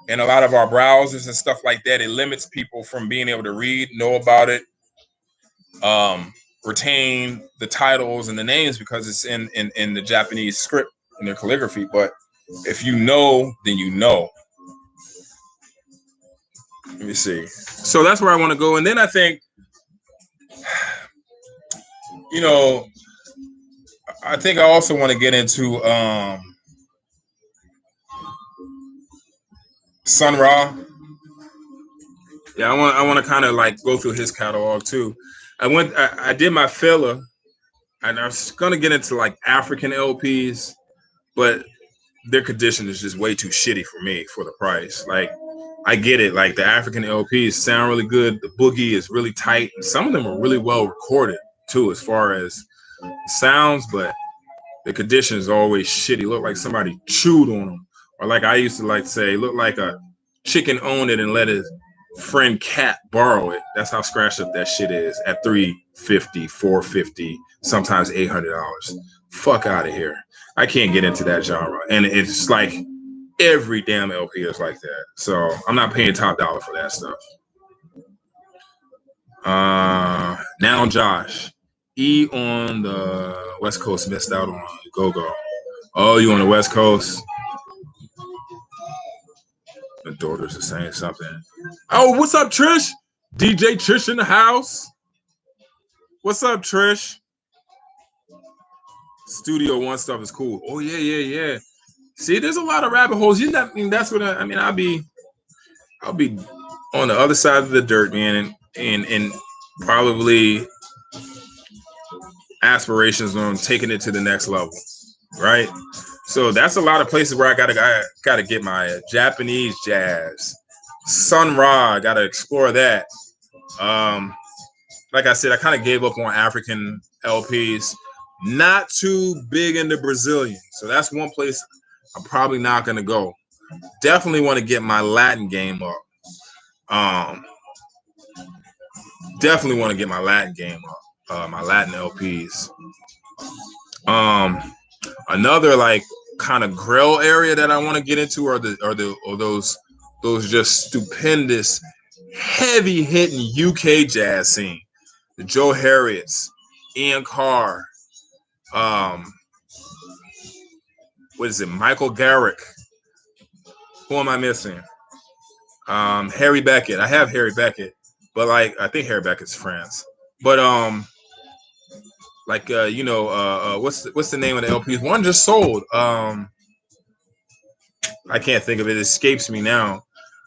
in a lot of our browsers and stuff like that, it limits people from being able to read, know about it, retain the titles and the names because it's in the Japanese script in their calligraphy. But if you know, then you know. Let me see. So that's where I want to go. And then I think, you know, I think I also want to get into Sun Ra. Yeah, I want to kind of like go through his catalog too. I did my filler, and I was gonna get into like African LPs, but their condition is just way too shitty for me for the price. Like, I get it, like the African LPs sound really good, the boogie is really tight, and some of them are really well recorded too, as far as sounds, but the condition is always shitty. Look like somebody chewed on them, or like I used to like to say, look like a chicken owned it and let his friend cat borrow it. That's how scratched up that shit is at $350, $450, sometimes $800. Fuck out of here. I can't get into that genre, and it's like every damn LP is like that. So I'm not paying top dollar for that stuff. Now Josh. E on the West Coast missed out on Go-Go. Oh, you on the West Coast? The daughters are saying something. Oh, what's up, Trish? DJ Trish in the house. What's up, Trish? Studio One stuff is cool. Oh yeah. See, there's a lot of rabbit holes. You know, I mean, that's what I mean. I'll be on the other side of the dirt, man, and probably aspirations on taking it to the next level, right? So that's a lot of places where I gotta get my Japanese jazz. Sun Ra, I gotta explore that. Like I said, I kind of gave up on African LPs. Not too big into Brazilian, so that's one place I'm probably not gonna go. Definitely want to get my Latin game up. Definitely want to get my Latin game up. My Latin LPs. Another like kind of grill area that I want to get into are those just stupendous, heavy hitting UK jazz scene. The Joe Harriets, Ian Carr, what is it? Michael Garrick. Who am I missing? Harry Beckett. I have Harry Beckett, but like I think Harry Beckett's France. But what's the name of the LPs? One just sold. I can't think of it. It escapes me now.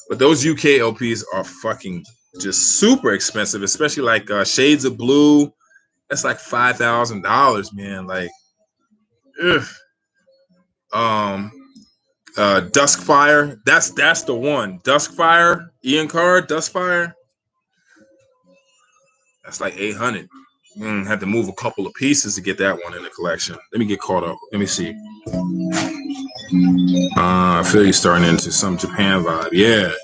But those UK LPs are fucking just super expensive, especially like Shades of Blue. That's like $5,000, man. Like, Duskfire. That's the one. Duskfire. Ian Carr. Duskfire. That's like 800. Had to move a couple of pieces to get that one in the collection. Let me get caught up. Let me see. I feel you're starting into some Japan vibe.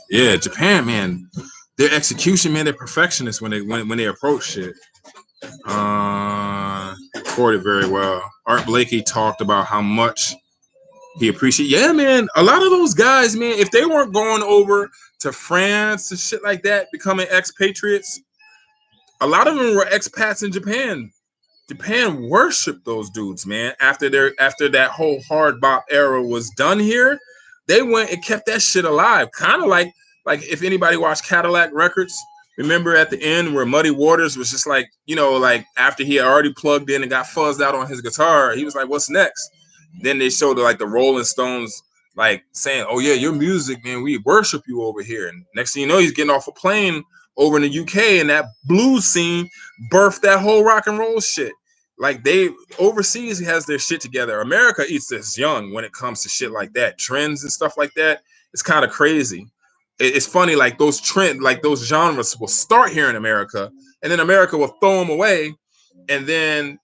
Yeah, Japan, man. Their execution, man, they're perfectionists when they approach shit. Recorded very well. Art Blakey talked about how much he appreciated. Yeah, man. A lot of those guys, man, if they weren't going over to France and shit like that, becoming expatriates, a lot of them were expats in Japan. Japan worshipped those dudes, man. After that whole hard bop era was done here, they went and kept that shit alive. Kind of like if anybody watched Cadillac Records, remember at the end where Muddy Waters was just like, like after he had already plugged in and got fuzzed out on his guitar, he was like, "What's next?" Then they showed like the Rolling Stones like saying, "Oh yeah, your music, man, we worship you over here." And next thing you know, he's getting off a plane over in the UK, and that blues scene birthed that whole rock and roll shit. Like they overseas has their shit together. America eats this young when it comes to shit like that, trends and stuff like that. It's kind of crazy. It's funny, like those trends, like those genres will start here in America, and then America will throw them away, and then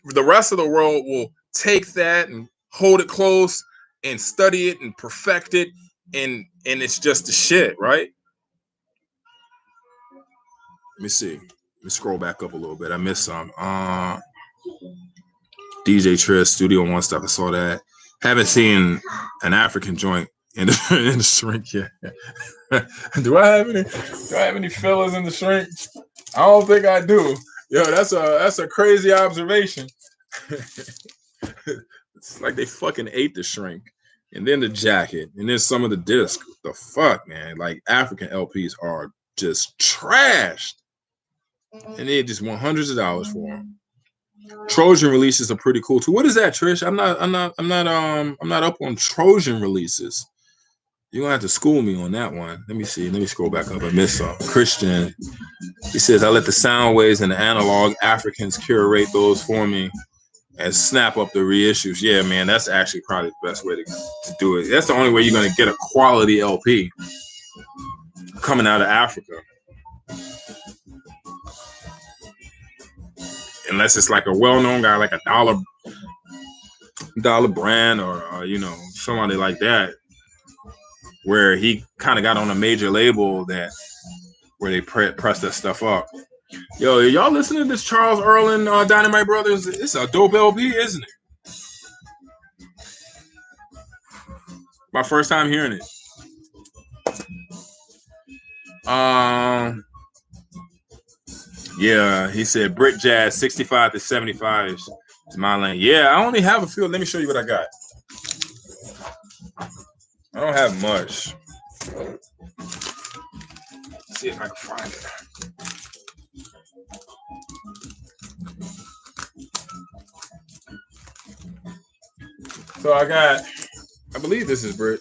the rest of the world will take that and hold it close and study it and perfect it, and it's just the shit, right? Let me see. Let me scroll back up a little bit. I missed some. DJ Trish, Studio One stuff. I saw that. Haven't seen an African joint in the shrink. Yeah. Do I have any fillers in the shrink? I don't think I do. Yo, that's a crazy observation. It's like they fucking ate the shrink, and then the jacket, and then some of the disc. The fuck, man! Like African LPs are just trashed, and they just want hundreds of dollars for them. Trojan releases are pretty cool too. What is that, Trish? I'm not up on Trojan releases. You're gonna have to school me on that one. Let me see. Let me scroll back up. I missed some. Christian. He says, I let the sound waves and the analog Africans curate those for me and snap up the reissues. Yeah, man, that's actually probably the best way to do it. That's the only way you're gonna get a quality LP coming out of Africa. Unless it's like a well-known guy, like a dollar brand or somebody like that, where he kind of got on a major label where they press that stuff up. Yo, y'all listening to this Charles Earl Dynamite Brothers? It's a dope LP, isn't it? My first time hearing it. Yeah, he said Brit Jazz 65 to 75 is my lane. Yeah, I only have a few. Let me show you what I got. I don't have much. Let's see if I can find it. So I believe this is Brit.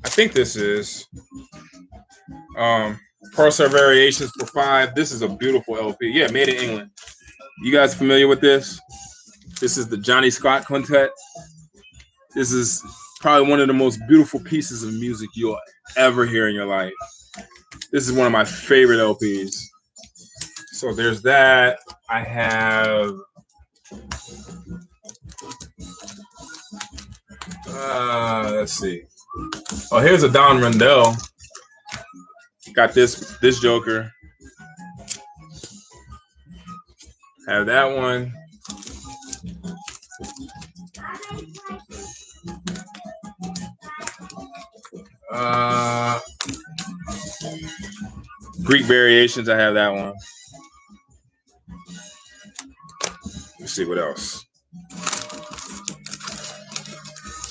I think this is Pulsar Variations for 5. This is a beautiful LP. Yeah, made in England. You guys familiar with this? This is the Johnny Scott Quintet. This is probably one of the most beautiful pieces of music you'll ever hear in your life. This is one of my favorite LPs. So there's that. I have let's see. Oh, here's a Don Rundell. Got this Joker. Have that one. Greek Variations, I have that one. Let's see what else. I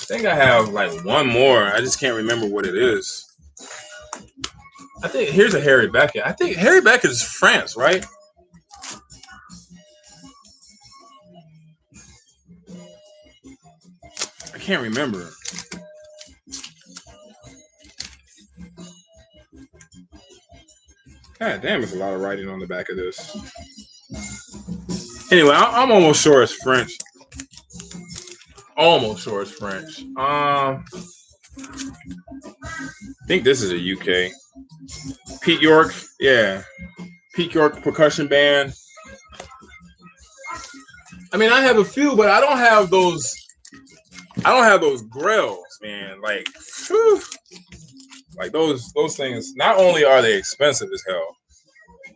think I have like one more. I just can't remember what it is. I think here's a Harry Beckett. I think Harry Beckett is France, right? I can't remember. God damn, there's a lot of writing on the back of this. Anyway, I'm almost sure it's French. Almost sure it's French. I think this is a UK. Pete York, yeah. Pete York percussion band. I mean, I have a few, but I don't have those. I don't have those grills, man. Like, whew. Like those things. Not only are they expensive as hell,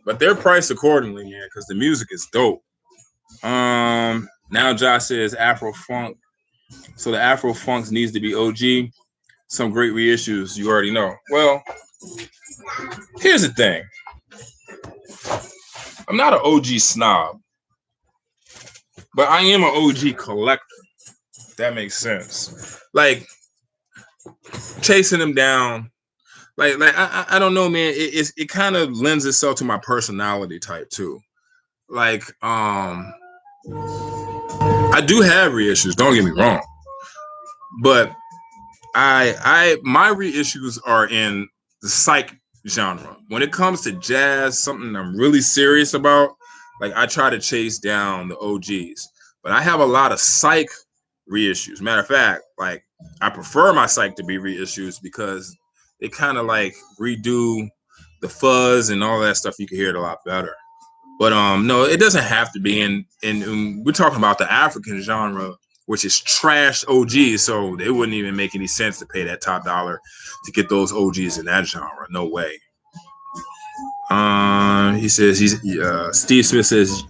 but they're priced accordingly, man, because the music is dope. Now Josh says Afro Funk. So the Afro Funks needs to be OG. Some great reissues, you already know. Well, here's the thing. I'm not an OG snob, but I am an OG collector. If that makes sense. Like chasing them down. Like I don't know, man. It kind of lends itself to my personality type too. Like I do have reissues. Don't get me wrong, but my reissues are in the psych genre. When it comes to jazz, something I'm really serious about, like I try to chase down the OGs. But I have a lot of psych reissues. Matter of fact, like I prefer my psych to be reissues because they kind of like redo the fuzz and all that stuff. You can hear it a lot better. But no, it doesn't have to be. And we're talking about the African genre, which is trash OGs, so it wouldn't even make any sense to pay that top dollar to get those OGs in that genre. No way. He says Steve Smith says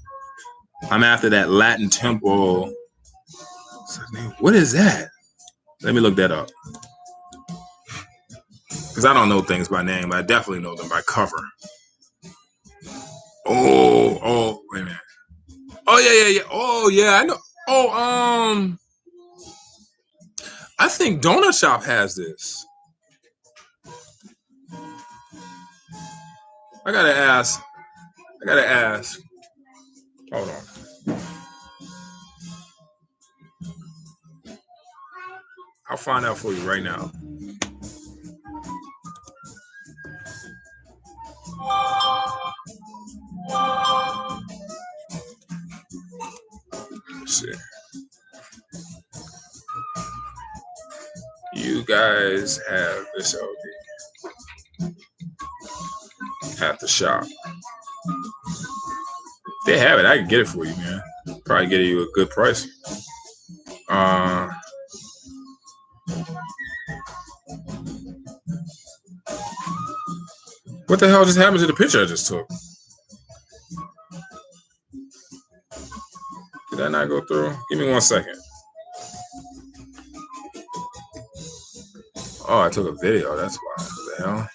I'm after that Latin tempo What is that? Let me look that up. Because I don't know things by name, but I definitely know them by cover. Oh, wait a minute. Oh, yeah. Oh, yeah, I know. Oh, I think Donut Shop has this. I gotta ask. Hold on. I'll find out for you right now. Let's see. You guys have this LP at the shop. If they have it, I can get it for you, man. Probably get you a good price. What the hell just happened to the picture I just took? Did that not go through? Give me 1 second. Oh, I took a video. That's why. What the hell?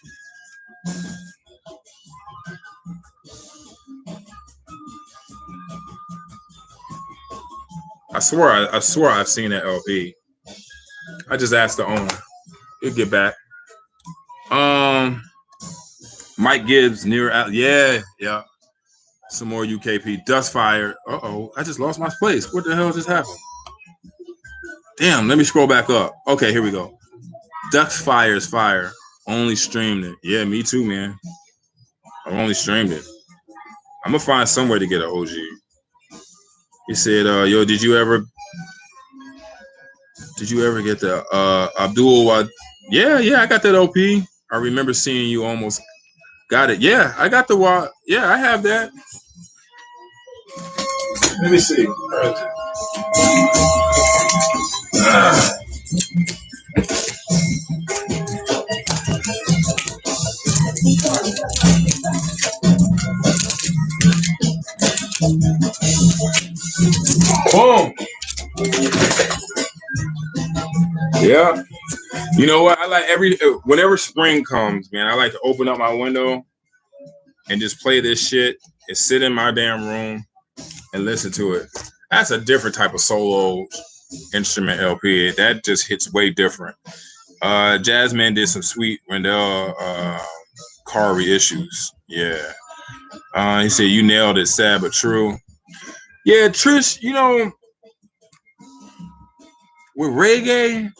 I swear I've seen that LP. I just asked the owner. He'll get back. Mike Gibbs near out. Yeah. Some more UKP. Dustfire. I just lost my place. What the hell just happened? Damn, let me scroll back up. Okay, here we go. Dustfire is fire. Only streamed it. Yeah, me too, man. I've only streamed it. I'm gonna find somewhere to get an OG. He said, yo, did you ever get the Abdul? Yeah, I got that OP. I remember seeing you almost got it. Yeah, I got the yeah, I have that. Let me see. Boom. Yeah. You know what? I like whenever spring comes, man, I like to open up my window and just play this shit and sit in my damn room and listen to it. That's a different type of solo instrument LP. That just hits way different. Jazzman did some sweet Rendell car reissues. Yeah. He said, you nailed it, sad but true. Yeah, Trish, you know, with reggae,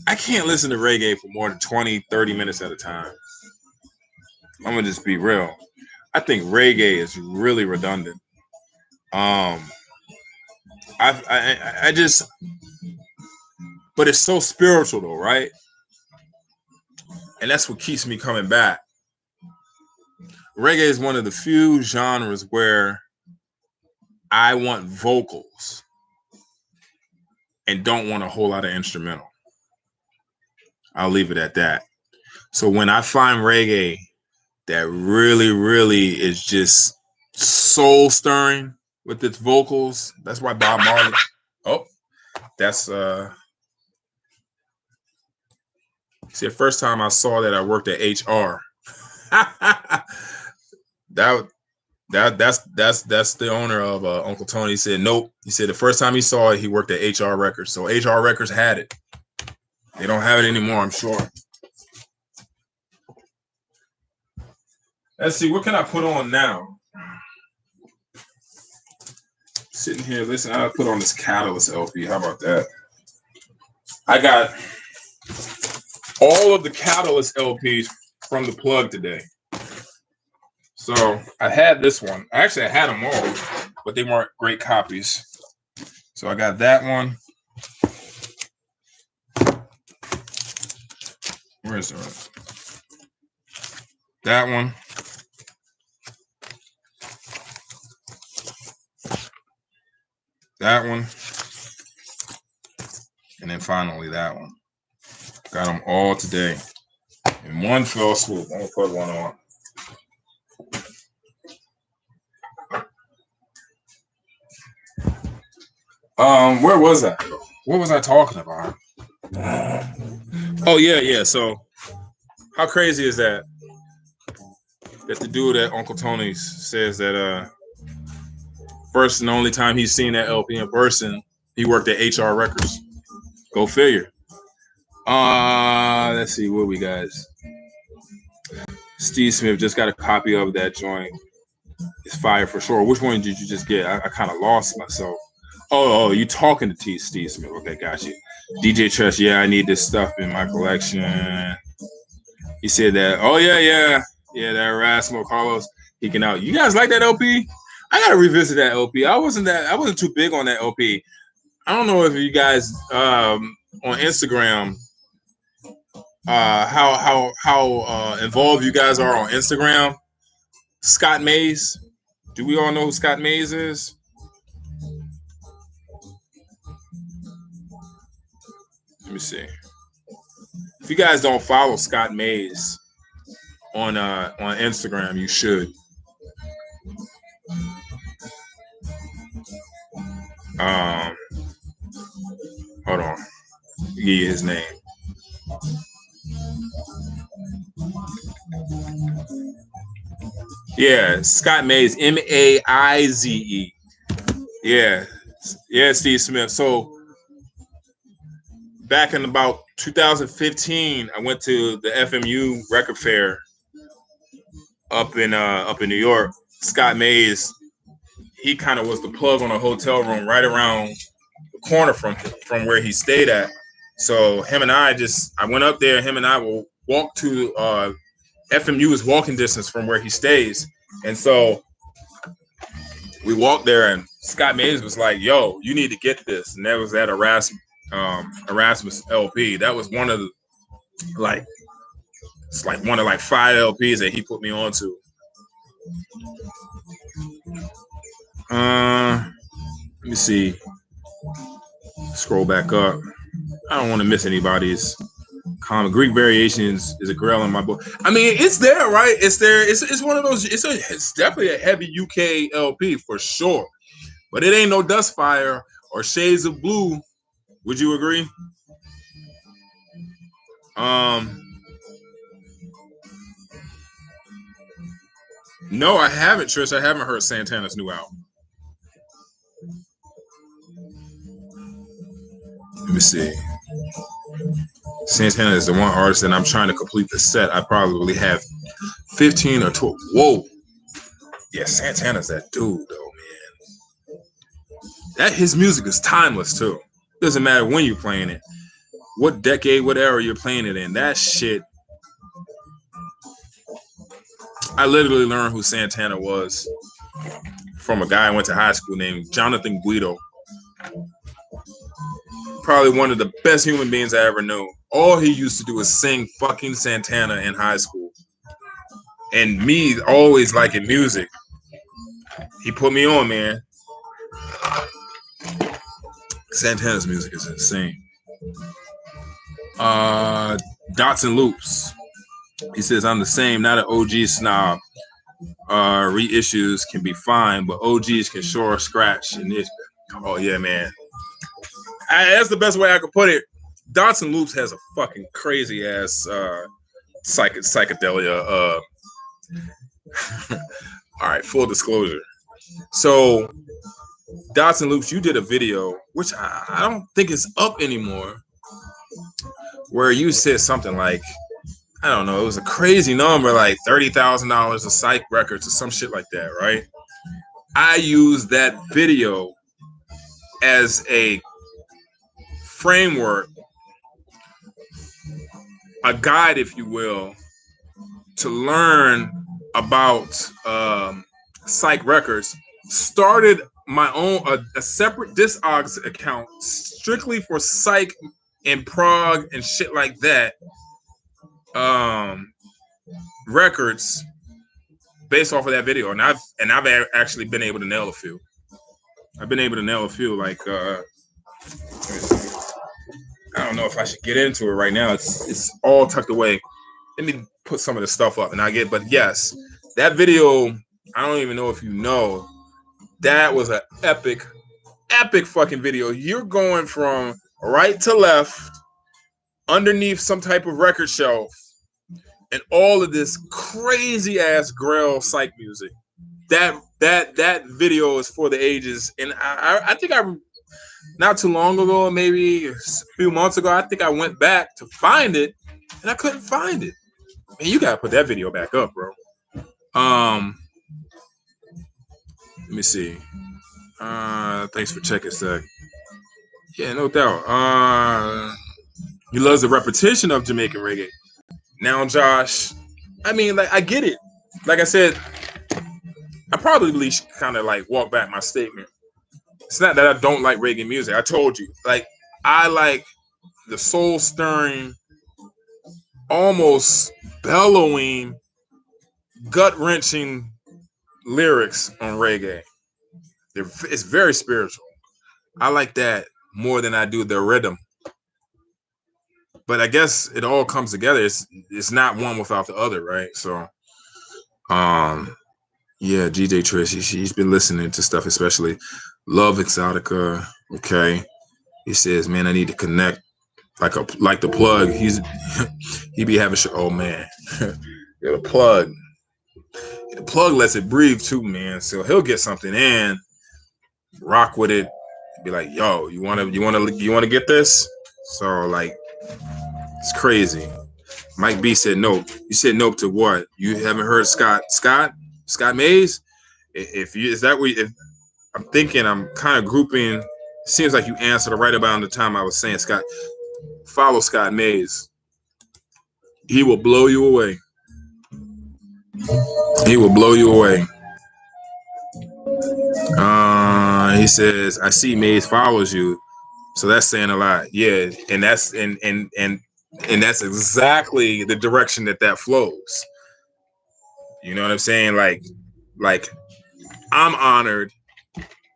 I can't listen to reggae for more than 20, 30 minutes at a time. I'm going to just be real. I think reggae is really redundant. I just, but it's so spiritual though, right? And that's what keeps me coming back. Reggae is one of the few genres where I want vocals and don't want a whole lot of instrumental. I'll leave it at that. So when I find reggae that really, really is just soul stirring with its vocals, that's why Bob Marley. Oh, that's see, the first time I saw that, I worked at HR. That's the owner of Uncle Tony. He said nope. He said the first time he saw it, he worked at HR Records. So HR Records had it. They don't have it anymore, I'm sure. Let's see, what can I put on now? Sitting here, listen, I put on this Catalyst LP. How about that? I got all of the Catalyst LPs from the plug today. So I had this one. Actually, I had them all, but they weren't great copies. So I got that one. Where is it? That one. That one. And then finally that one. Got them all today in one fell swoop. I'm going to put one on. Where was I? What was I talking about? Oh yeah. So how crazy is that? That the dude at Uncle Tony's says that first and only time he's seen that LP in person, he worked at HR Records. Go figure. Let's see what we guys. Steve Smith just got a copy of that joint. It's fire for sure. Which one did you just get? I kind of lost myself. Oh, you talking to Steve Smith? Okay, got you. DJ Trust, yeah, I need this stuff in my collection. He said that. Oh yeah. That Erasmo Carlos Geeking Out. You guys like that LP? I gotta revisit that LP. I wasn't too big on that LP. I don't know if you guys on Instagram how involved you guys are on Instagram. Scott Mays. Do we all know who Scott Mays is? Let me see. If you guys don't follow Scott Mays on Instagram, you should. Hold on. Give you his name. Yeah, Scott Mays, Maize. Yeah, Steve Smith. So back in about 2015, I went to the FMU record fair up in New York. Scott Mays, he kind of was the plug on a hotel room right around the corner from where he stayed at. So him and I went up there. Him and I will walk to FMU is walking distance from where he stays, and so we walked there. And Scott Mays was like, "Yo, you need to get this," and that was that Erasmus LP. That was one of the one of 5 LPs that he put me onto. Let me see. Scroll back up. I don't want to miss anybody's comment. Greek Variations is a grail in my book. I mean, it's there, right? It's there. It's one of those. It's definitely a heavy UK LP for sure. But it ain't no Dustfire or Shades of Blue. Would you agree? No, I haven't, Trish. I haven't heard Santana's new album. Let me see. Santana is the one artist that I'm trying to complete the set. I probably have 15 or 12. Whoa. Yeah, Santana's that dude, though, man. His music is timeless, too. Doesn't matter when you're playing it. What decade, what era you're playing it in. That shit. I literally learned who Santana was from a guy I went to high school named Jonathan Guido. Probably one of the best human beings I ever knew. All he used to do was sing fucking Santana in high school. And me always liking music. He put me on, man. Santana's music is insane. Dots and Loops. He says, I'm the same, not an OG snob. Reissues can be fine, but OGs can sure scratch. And oh, yeah, man. That's the best way I could put it. Dots and Loops has a fucking crazy ass psychedelia. All right, full disclosure. So, Dots and Loops, you did a video, which I don't think is up anymore, where you said something like, I don't know, it was a crazy number, like $30,000 of Psych records or some shit like that, right? I used that video as a framework, a guide, if you will, to learn about Psych records. Started my own a separate Discogs account strictly for Psych in Prague and shit like that. Records based off of that video, and I've actually been able to nail a few. I've been able to nail a few. Like I don't know if I should get into it right now. It's all tucked away. Let me put some of the stuff up, and but yes, that video. I don't even know if you know. That was an epic epic fucking video. You're going from right to left, underneath some type of record shelf, and all of this crazy ass Grail Psych music. That video is for the ages. And I think I not too long ago, maybe a few months ago, I think I went back to find it, and I couldn't find it. Man, you gotta put that video back up, bro. Let me see. Thanks for checking, Zach. Yeah, no doubt. He loves the repetition of Jamaican reggae. Now, Josh, I mean, like, I get it. Like I said, I probably kind of like walk back my statement. It's not that I don't like reggae music. I told you, like, I like the soul stirring, almost bellowing, gut wrenching lyrics on reggae. It's very spiritual. I like that more than I do the rhythm. But I guess it all comes together. It's not one without the other, right? So, yeah, GJ Trish, she's been listening to stuff, especially Love Exotica. Okay, he says, man, I need to connect like the plug. He be having shit. Oh man, yeah, the plug. The plug lets it breathe too, man. So he'll get something in, rock with it, be like, yo, you wanna get this? So like, it's crazy. Mike B said nope. You said nope to what? You haven't heard Scott Mays? Is that what I'm thinking? I'm kind of grouping. Seems like you answered right about the time I was saying Scott. Follow Scott Mays. He will blow you away. He will blow you away. He says, I see Mays follows you. So that's saying a lot. Yeah, and that's that's exactly the direction that flows. You know what I'm saying? Like I'm honored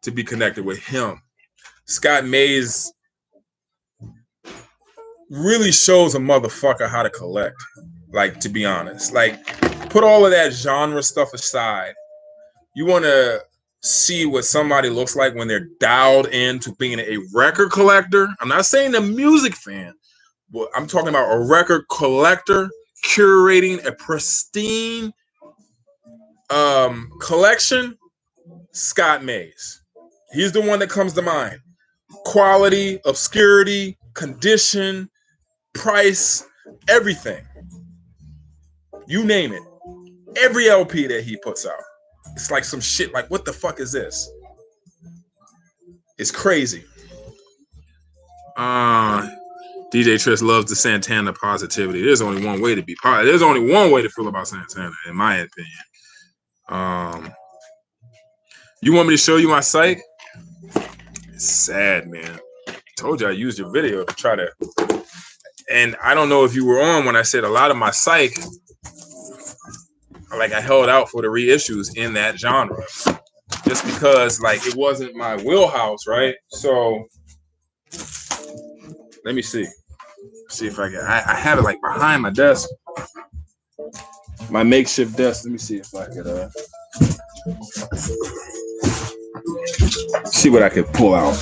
to be connected with him. Scott Mays really shows a motherfucker how to collect. Like, to be honest, like, put all of that genre stuff aside. You want to see what somebody looks like when they're dialed into being a record collector. I'm not saying a music fan, but I'm talking about a record collector curating a pristine collection. Scott Mays. He's the one that comes to mind. Quality, obscurity, condition, price, everything. You name it. Every LP that he puts out. It's like some shit like, what the fuck is this? It's crazy. DJ Trish loves the Santana positivity. There's only one way to be positive. There's only one way to feel about Santana, in my opinion. You want me to show you my Psych? It's sad, man. I told you I used your video to try to. And I don't know if you were on when I said a lot of my Psych, like, I held out for the reissues in that genre, just because, like, it wasn't my wheelhouse, right? So let me see if I can. I have it like behind my desk, my makeshift desk. Let me see if I could see what I could pull out,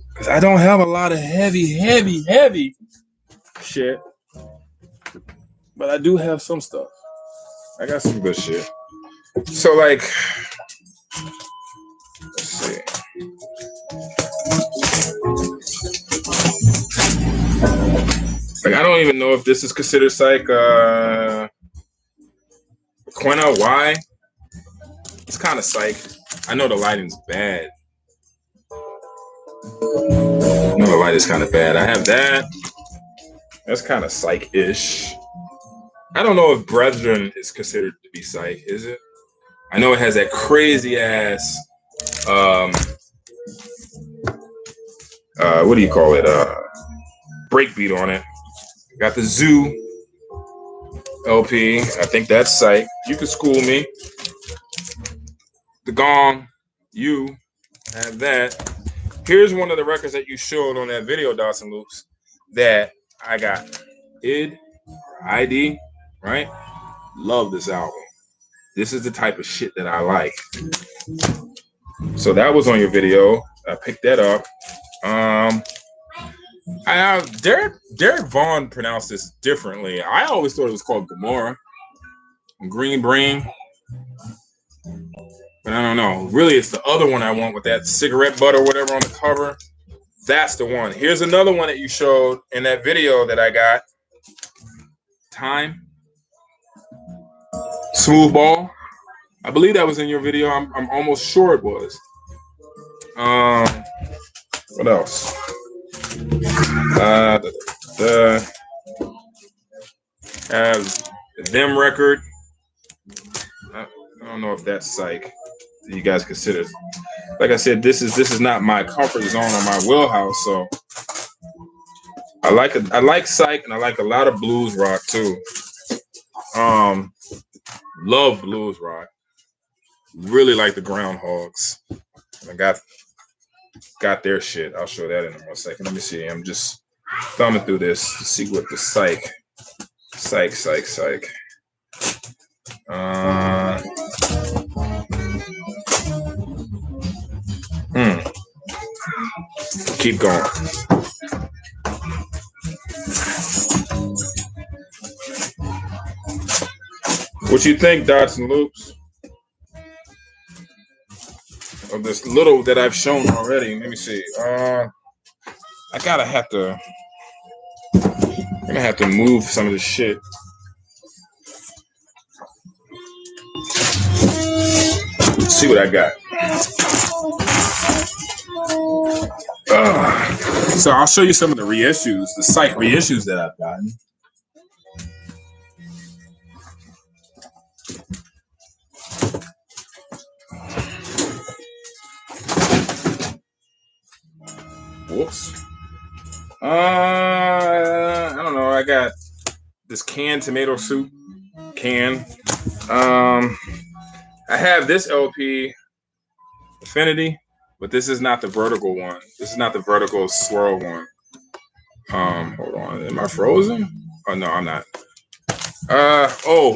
because I don't have a lot of heavy shit. But I do have some stuff. I got some good shit. So, like, let's see. Like, I don't even know if this is considered Psych. Quena, why? It's kind of Psych. I know the lighting's bad. I know the light is kind of bad. I have that. That's kind of Psych-ish. I don't know if Brethren is considered to be Psych, is it? I know it has that crazy ass, what do you call it? Breakbeat on it. Got the Zoo LP. I think that's Psych. You can school me. The Gong. You have that. Here's one of the records that you showed on that video, Dawson Loops, that I got. ID. Right? Love this album. This is the type of shit that I like. So that was on your video. I picked that up. Derek Vaughn pronounced this differently. I always thought it was called Gamora, Green Brain, but I don't know. Really, it's the other one I want with that cigarette butt or whatever on the cover. That's the one. Here's another one that you showed in that video that I got. Time. Smooth Ball. I believe that was in your video. I'm almost sure it was. What else? Have Them record. I don't know if that's Psych. You guys consider. Like I said, this is not my comfort zone or my wheelhouse. So I like Psych, and I like a lot of blues rock too. Love blues rock. Really like the Groundhogs. I got their shit. I'll show that in 1 second. Let me see. I'm just thumbing through this to see what the Psych. Keep going. What you think, Dots and Loops? Of this little that I've shown already. Let me see. I'm gonna have to move some of this shit. Let's see what I got. So I'll show you some of the reissues, the Psych reissues that I've gotten. Whoops. I don't know. I got this canned tomato soup can. I have this LP, Affinity, but this is not the vertical one. This is not the vertical swirl one. Hold on. Am I frozen? Oh no, I'm not.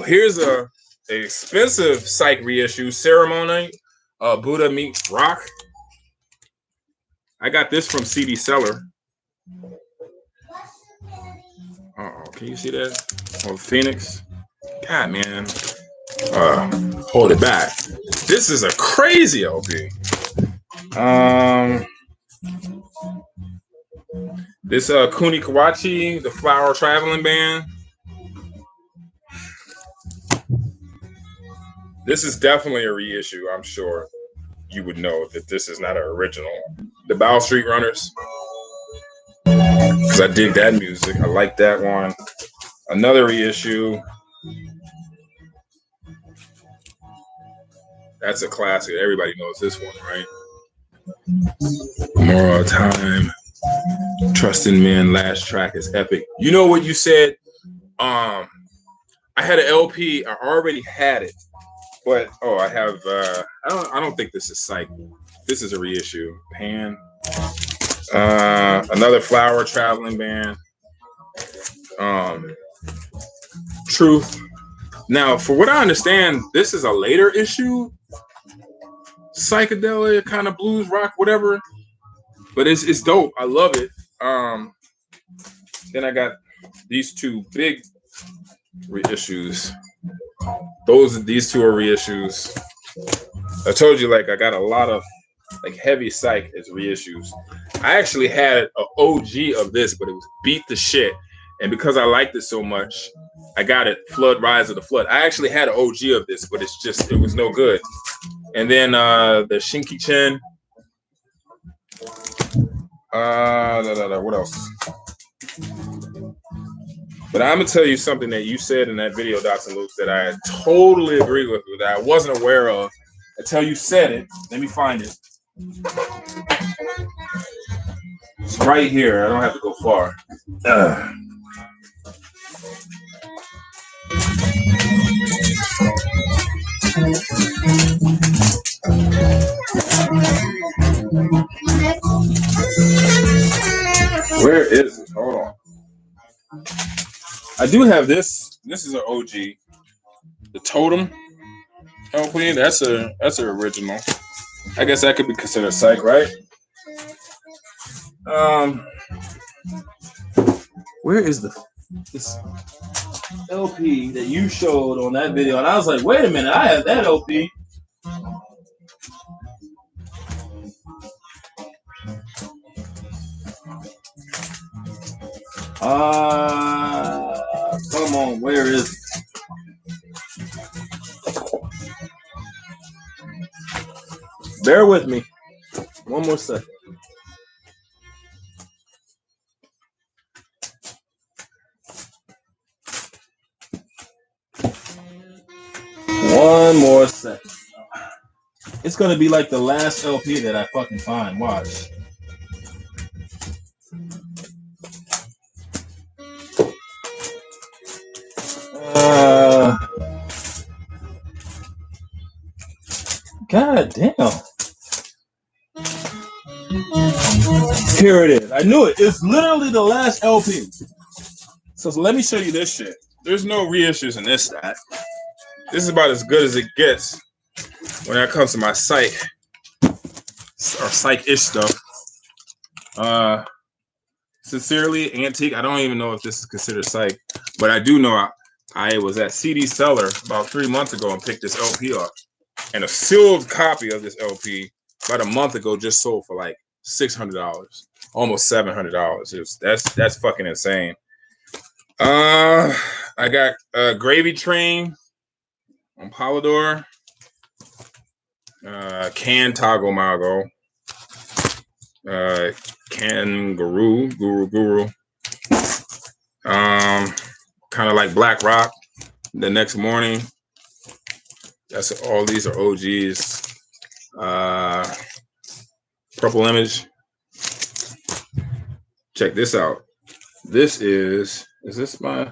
Here's a expensive Psych reissue, Ceremony, Buddha Meets Rock. I got this from CD Seller. Can you see that? Oh, Phoenix. God, man. Hold it back. This is a crazy LP. This Kuni Kawachi, the Flower Traveling Band. This is definitely a reissue. I'm sure you would know that this is not an original. The Bow Street Runners. Because I dig that music. I like that one. Another reissue. That's a classic. Everybody knows this one, right? More Time. Trust in Men. Last track is epic. You know what you said? I had an LP. I already had it, but I have. I don't think this is Psych. This is a reissue. Pan. Another Flower Traveling Band. Truth. Now, for what I understand, this is a later issue. Psychedelic, kind of blues rock, whatever. But it's dope. I love it. Then I got these two big reissues. These two are reissues. I told you, like, I got a lot of like heavy Psych as reissues. I actually had an OG of this, but it was beat the shit. And because I liked it so much, I got it. Rise of the Flood. I actually had an OG of this, but it was no good. And then the Shinki Chen. What else? But I'm gonna tell you something that you said in that video, Dr. Luke, that I totally agree with, that I wasn't aware of until you said it. Let me find it. It's right here. I don't have to go far. Where is it? Hold on. I do have this. This is an OG. The Totem LP. That's an original. I guess that could be considered psych, right? Where is this LP that you showed on that video? And I was like, wait a minute, I have that LP. Come on, where is it? Bear with me. One more second. One more second. It's gonna be like the last LP that I fucking find. Watch. God damn. Here it is. I knew it. It's literally the last LP. So let me show you this shit. There's no reissues in this stack. This is about as good as it gets when it comes to my psych or psych-ish stuff. Sincerely, Antique. I don't even know if this is considered psych, but I do know I was at CD Seller about 3 months ago and picked this LP up. And a sealed copy of this LP about a month ago just sold for like $600, almost $700. That's fucking insane. I got Gravy Train on Polydor, Can Toggle Mago, Kangaroo, Guru, kind of like Black Rock. The Next Morning. That's all. These are OGs. Purple Image. Check this out. This is this my?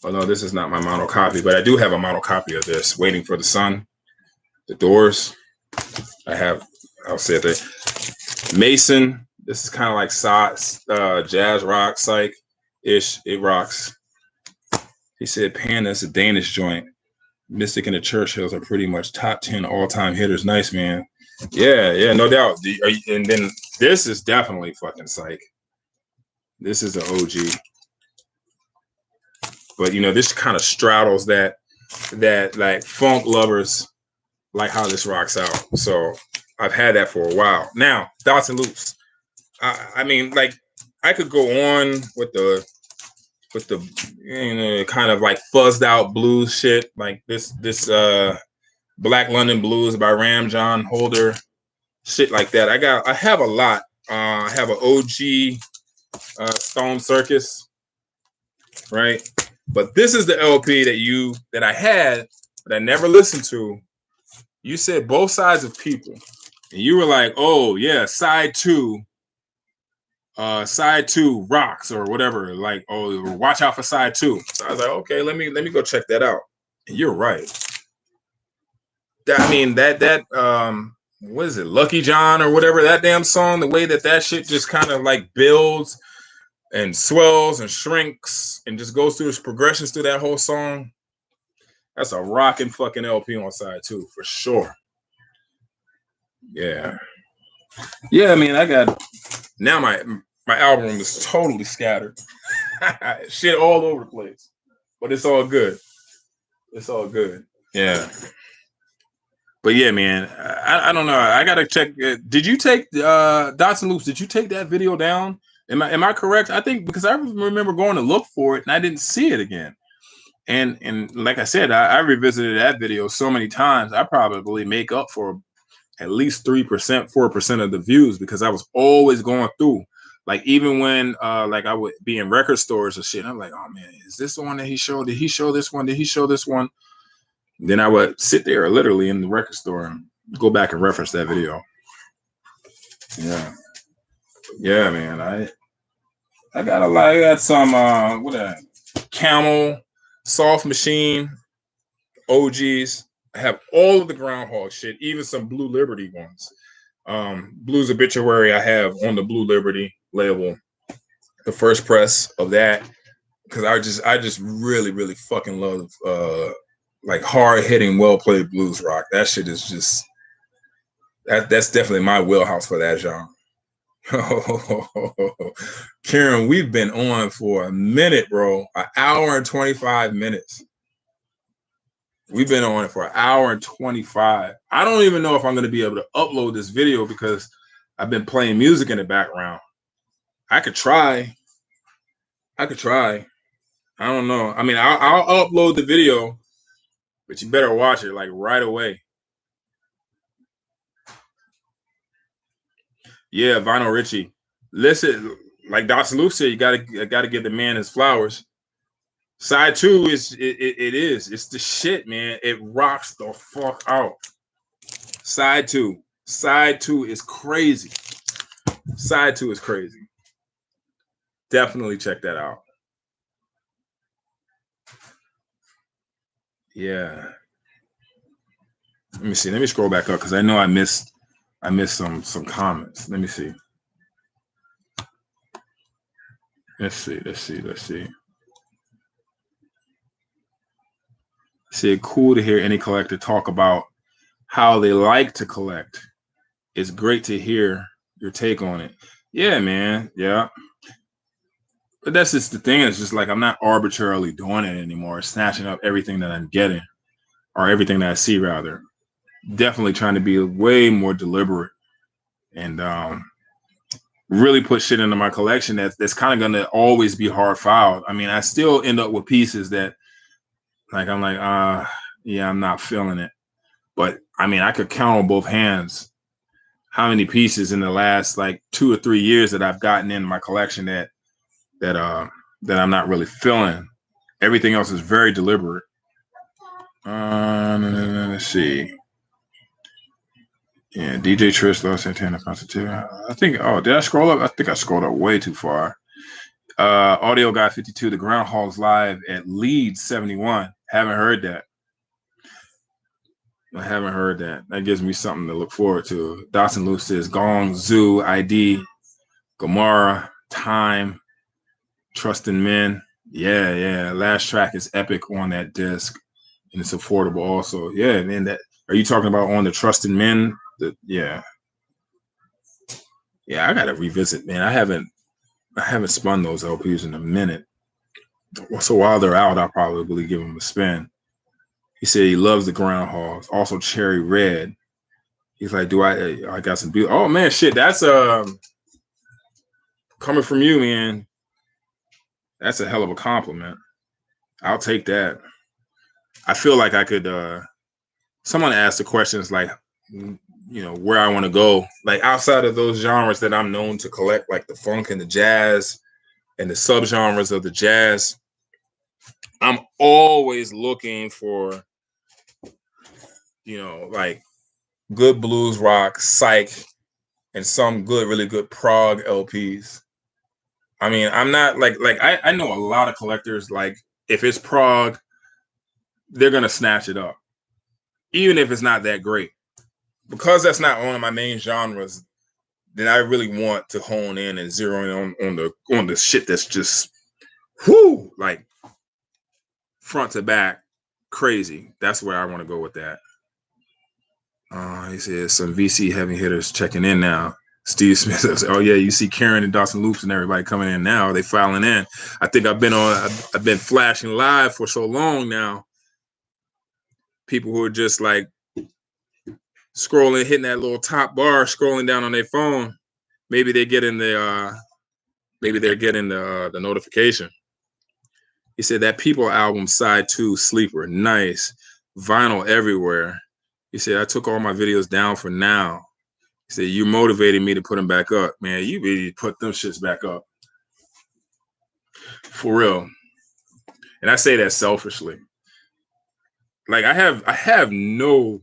Oh no, this is not my mono copy, but I do have a mono copy of this. Waiting for the Sun. The Doors. I'll say it there. Mason. This is kind of like jazz rock, psych-ish. It rocks. He said, Panda, it's a Danish joint. Mystic and the Churchills are pretty much top 10 all-time hitters. Nice, man. Yeah, no doubt. And then this is definitely fucking psych. This is an OG. But, you know, this kind of straddles that like funk lovers like how this rocks out. So I've had that for a while. Now, Dots and Loops. I mean, like, I could go on with the you know, kind of like fuzzed out blues shit, like this Black London Blues by Ram John Holder, shit like that. I have a lot. I have an OG Stone Circus, right? But this is the LP that I had, but I never listened to. You said Both Sides of People, and you were like, oh yeah, side two rocks or whatever, like, oh, watch out for side 2. So I was like, okay, let me go check that out. And you're right. What is it, Lucky John or whatever, that damn song, the way that shit just kind of like builds and swells and shrinks and just goes through its progressions through that whole song. That's a rocking fucking LP on side 2 for sure. Yeah, I mean, I got now my album room is totally scattered. Shit all over the place. But it's all good. It's all good. Yeah. But yeah, man, I don't know. I gotta check. Did you take Dots and Loops? Did you take that video down? Am I correct? I think because I remember going to look for it and I didn't see it again. And like I said, I revisited that video so many times. I probably make up for at least 3%, 4% of the views because I was always going through. Like even when like I would be in record stores and shit, I'm like, oh man, is this the one that he showed? Did he show this one? Did he show this one? Then I would sit there literally in the record store and go back and reference that video. Yeah, man. I got a lot. I got some Camel, Soft Machine, OGs. I have all of the Groundhog shit, even some Blue Liberty ones. Blues Obituary I have on the Blue Liberty label, the first press of that, because I just really, really fucking love like hard hitting, well played blues rock. That shit is just That's definitely my wheelhouse for that genre. Karen, we've been on for a minute, bro. An hour and 25 minutes. We've been on it for an hour and 25. I don't even know if I'm going to be able to upload this video because I've been playing music in the background. I could try. I don't know. I mean, I'll upload the video, but you better watch it like right away. Yeah, Vinyl Richie. Listen, like Dr. Luke said, you gotta give the man his flowers. Side 2 is it's the shit, man. It rocks the fuck out. Side 2 is crazy. Side 2 is crazy. Definitely check that out. Yeah. Let me see. Let me scroll back up because I know I missed some comments. Let me see. Let's see. Said, cool to hear any collector talk about how they like to collect. It's great to hear your take on it. Yeah, man. Yeah. But that's just the thing. It's just like I'm not arbitrarily doing it anymore, snatching up everything that I'm getting or everything that I see, rather. Definitely trying to be way more deliberate and really put shit into my collection that's kind of going to always be hard filed. I mean, I still end up with pieces that like I'm like, yeah, I'm not feeling it. But I mean, I could count on both hands how many pieces in the last like 2 or 3 years that I've gotten in my collection that I'm not really feeling. Everything else is very deliberate. Let's see. Yeah, DJ Trish, Los Santana, Constitution. I think. Oh, did I scroll up? I think I scrolled up way too far. Audio Guy 52. The Groundhog's Live at Leeds 71. Haven't heard that. I haven't heard that. That gives me something to look forward to. Dawson Luke says Gong, Zoo, ID, Gomorrah, Time, Trust in Men. Yeah. Last track is epic on that disc, and it's affordable also. Yeah, and then that. Are you talking about on the Trust in Men? Yeah. I gotta revisit, man. I haven't spun those LPs in a minute. So while they're out, I'll probably give them a spin. He said he loves the Groundhogs. Also Cherry Red. He's like, I got some beauty. Oh man, shit, that's coming from you, man. That's a hell of a compliment. I'll take that. I feel like I could someone asked the questions like, where I want to go. Like outside of those genres that I'm known to collect, like the funk and the jazz and the subgenres of the jazz, I'm always looking for, like good blues rock, psych, and some really good prog LPs. I mean, I'm not like I know a lot of collectors, like if it's prog, they're gonna snatch it up, even if it's not that great. Because that's not one of my main genres, then I really want to hone in and zero in on the shit that's just like front to back crazy. That's where I want to go with that. He says some VC heavy hitters checking in now. Steve Smith says, "Oh yeah, you see Karen and Dawson Loops and everybody coming in now. They filing in. I think I've been flashing live for so long now. People who are just like scrolling, hitting that little top bar, scrolling down on their phone. Maybe they're getting the notification." He said that People album side 2 sleeper, nice, vinyl everywhere. He said I took all my videos down for now. He said you motivated me to put them back up, man. You really put them shits back up for real. And I say that selfishly. Like I have no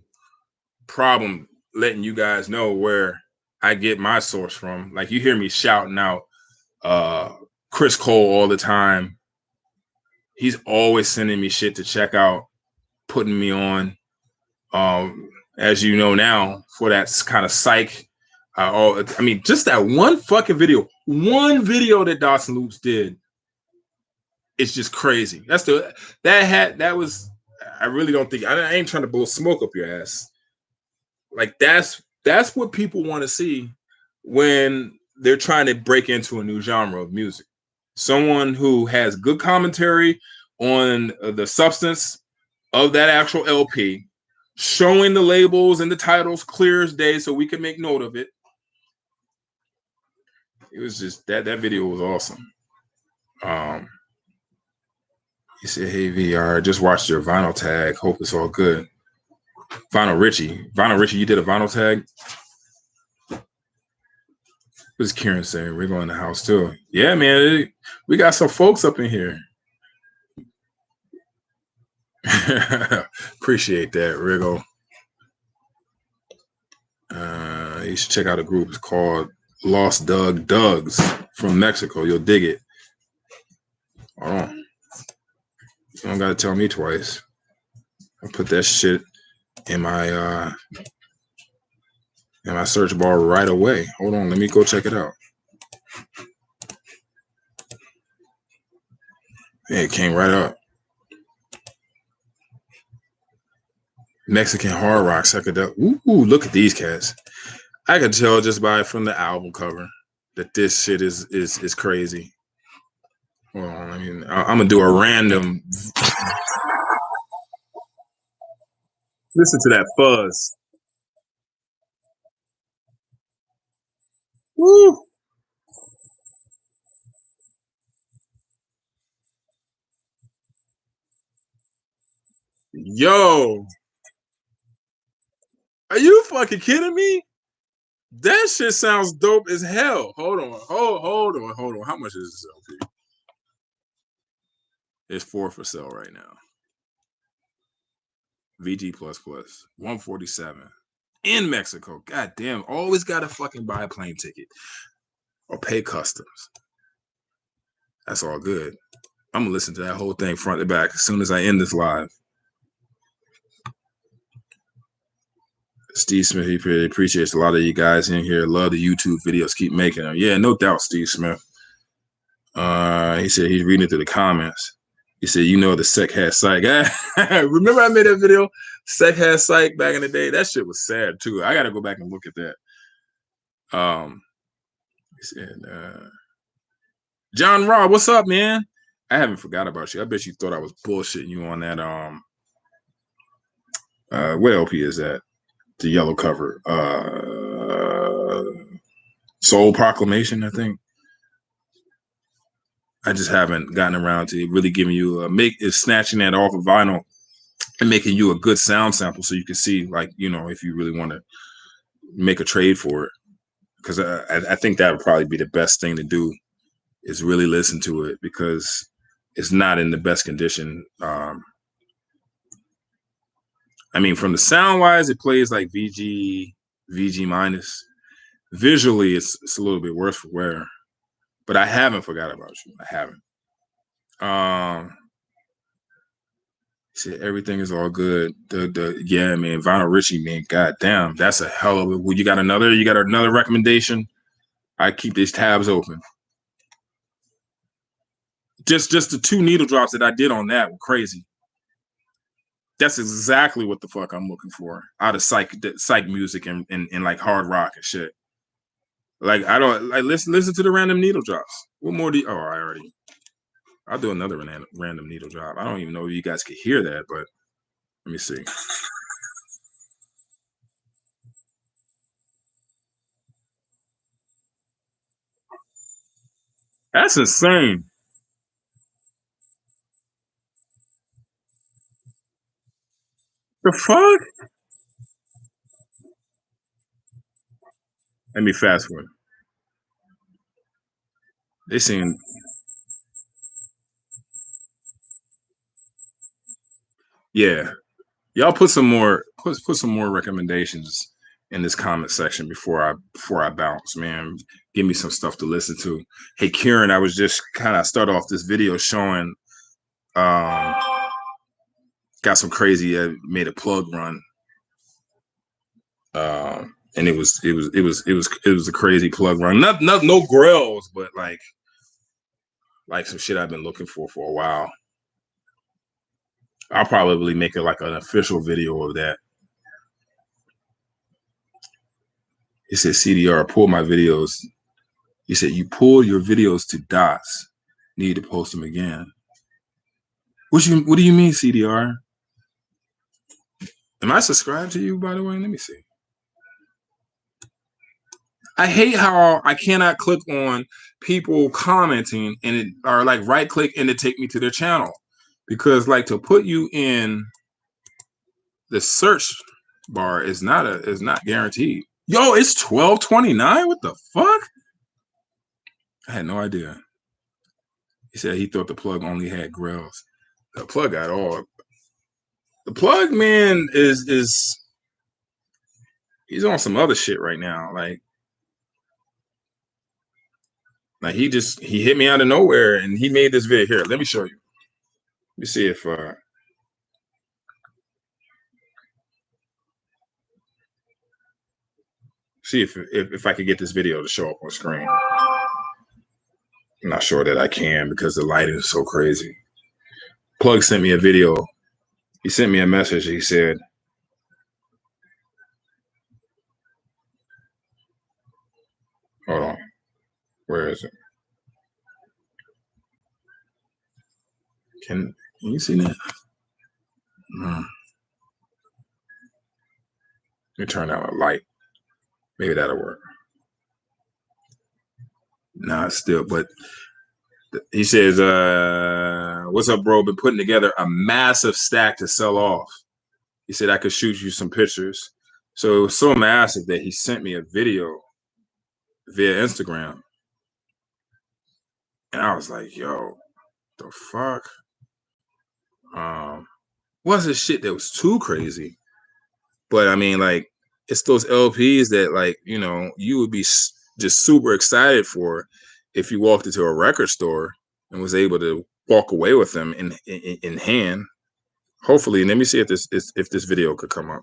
problem letting you guys know where I get my source from. Like you hear me shouting out Chris Cole all the time. He's always sending me shit to check out, putting me on. As you know now, for that kind of psych. I mean, just that one fucking video, that Dawson Loops did. It's just crazy. That was. I really don't think I ain't trying to blow smoke up your ass. Like that's That's what people want to see when they're trying to break into a new genre of music. Someone who has good commentary on the substance of that actual LP, showing the labels and the titles clear as day so we can make note of it. It was just that video was awesome. He said, "Hey VR, just watched your vinyl tag. Hope it's all good." Vinyl Richie, you did a vinyl tag. What's Kieran saying? We're going to the house too. Yeah, man, we got some folks up in here. Appreciate that, Riggle. You should check out a group. It's called Lost Doug's from Mexico. You'll dig it. Hold on. You don't gotta tell me twice. I'll put that shit in my search bar right away. Hold on, let me go check it out. Yeah, it came right up. Mexican hard rock psychedelic. Ooh, look at these cats. I can tell just from the album cover that this shit is crazy. Hold on, I'm gonna do a random. Listen to that fuzz. Woo! Yo, are you fucking kidding me? That shit sounds dope as hell. Hold on. How much is this LP? It's 4 for sale right now. VG++, 147 in Mexico. God damn, always gotta fucking buy a plane ticket or pay customs. That's all good. I'm gonna listen to that whole thing front to back as soon as I end this live. Steve Smith, he pretty appreciates a lot of you guys in here. Love the YouTube videos. Keep making them. Yeah, no doubt, Steve Smith. He said he's reading through the comments. He said, the Psych has Psych. Remember I made that video? Psych has Psych back in the day. That shit was sad too. I gotta go back and look at that. He said, John Raw, what's up, man? I haven't forgot about you. I bet you thought I was bullshitting you on that. What LP is that? The yellow cover. Soul Proclamation, I think. I just haven't gotten around to really giving you snatching that off of vinyl and making you a good sound sample so you can see, like, if you really want to make a trade for it. Because I think that would probably be the best thing to do, is really listen to it, because it's not in the best condition. From the sound wise, it plays like VG minus. Visually, it's a little bit worse for wear. But I haven't forgot about you. I haven't. See, everything is all good. Yeah, man, Vinyl Richie, man, goddamn, that's a hell of a. Well, you got another recommendation? I keep these tabs open. Just the 2 needle drops that I did on that were crazy. That's exactly what the fuck I'm looking for out of psych music and like hard rock and shit. Like, I don't like listen to the random needle drops. What more do you? Oh, I'll do another random needle drop. I don't even know if you guys could hear that, but let me see. That's insane. The fuck? Let me fast forward. They seem. Yeah, y'all put some more recommendations in this comment section before I bounce, man. Give me some stuff to listen to. Hey, Kieran, I was just kind of start off this video showing. Got some crazy. Made a plug run. And it was a crazy plug run. Not no grills, but like some shit I've been looking for a while. I'll probably make it like an official video of that. He said, CDR, pull my videos. He said, you pull your videos to dots. Need to post them again. What do you mean, CDR? Am I subscribed to you, by the way? Let me see. I hate how I cannot click on people commenting and it or like right click and it take me to their channel. Because like to put you in the search bar is not guaranteed. Yo, it's 12:29. What the fuck? I had no idea. He said he thought the plug only had grills. The plug got all. The plug man is he's on some other shit right now. Like he hit me out of nowhere and he made this video. Here, let me show you. Let me see if I could get this video to show up on screen. I'm not sure that I can because the lighting is so crazy. Plug sent me a video. He sent me a message. He said, hold on. Where is it? Can you see that? Let me turn down a light. Maybe that'll work. Nah, still, but he says, what's up, bro? Been putting together a massive stack to sell off. He said I could shoot you some pictures. So it was so massive that he sent me a video via Instagram. And I was like, yo, the fuck? Wasn't shit that was too crazy. But I mean, like, it's those LPs that, like, you know, you would be just super excited for if you walked into a record store and was able to walk away with them in hand. Hopefully, let me see if this video could come up.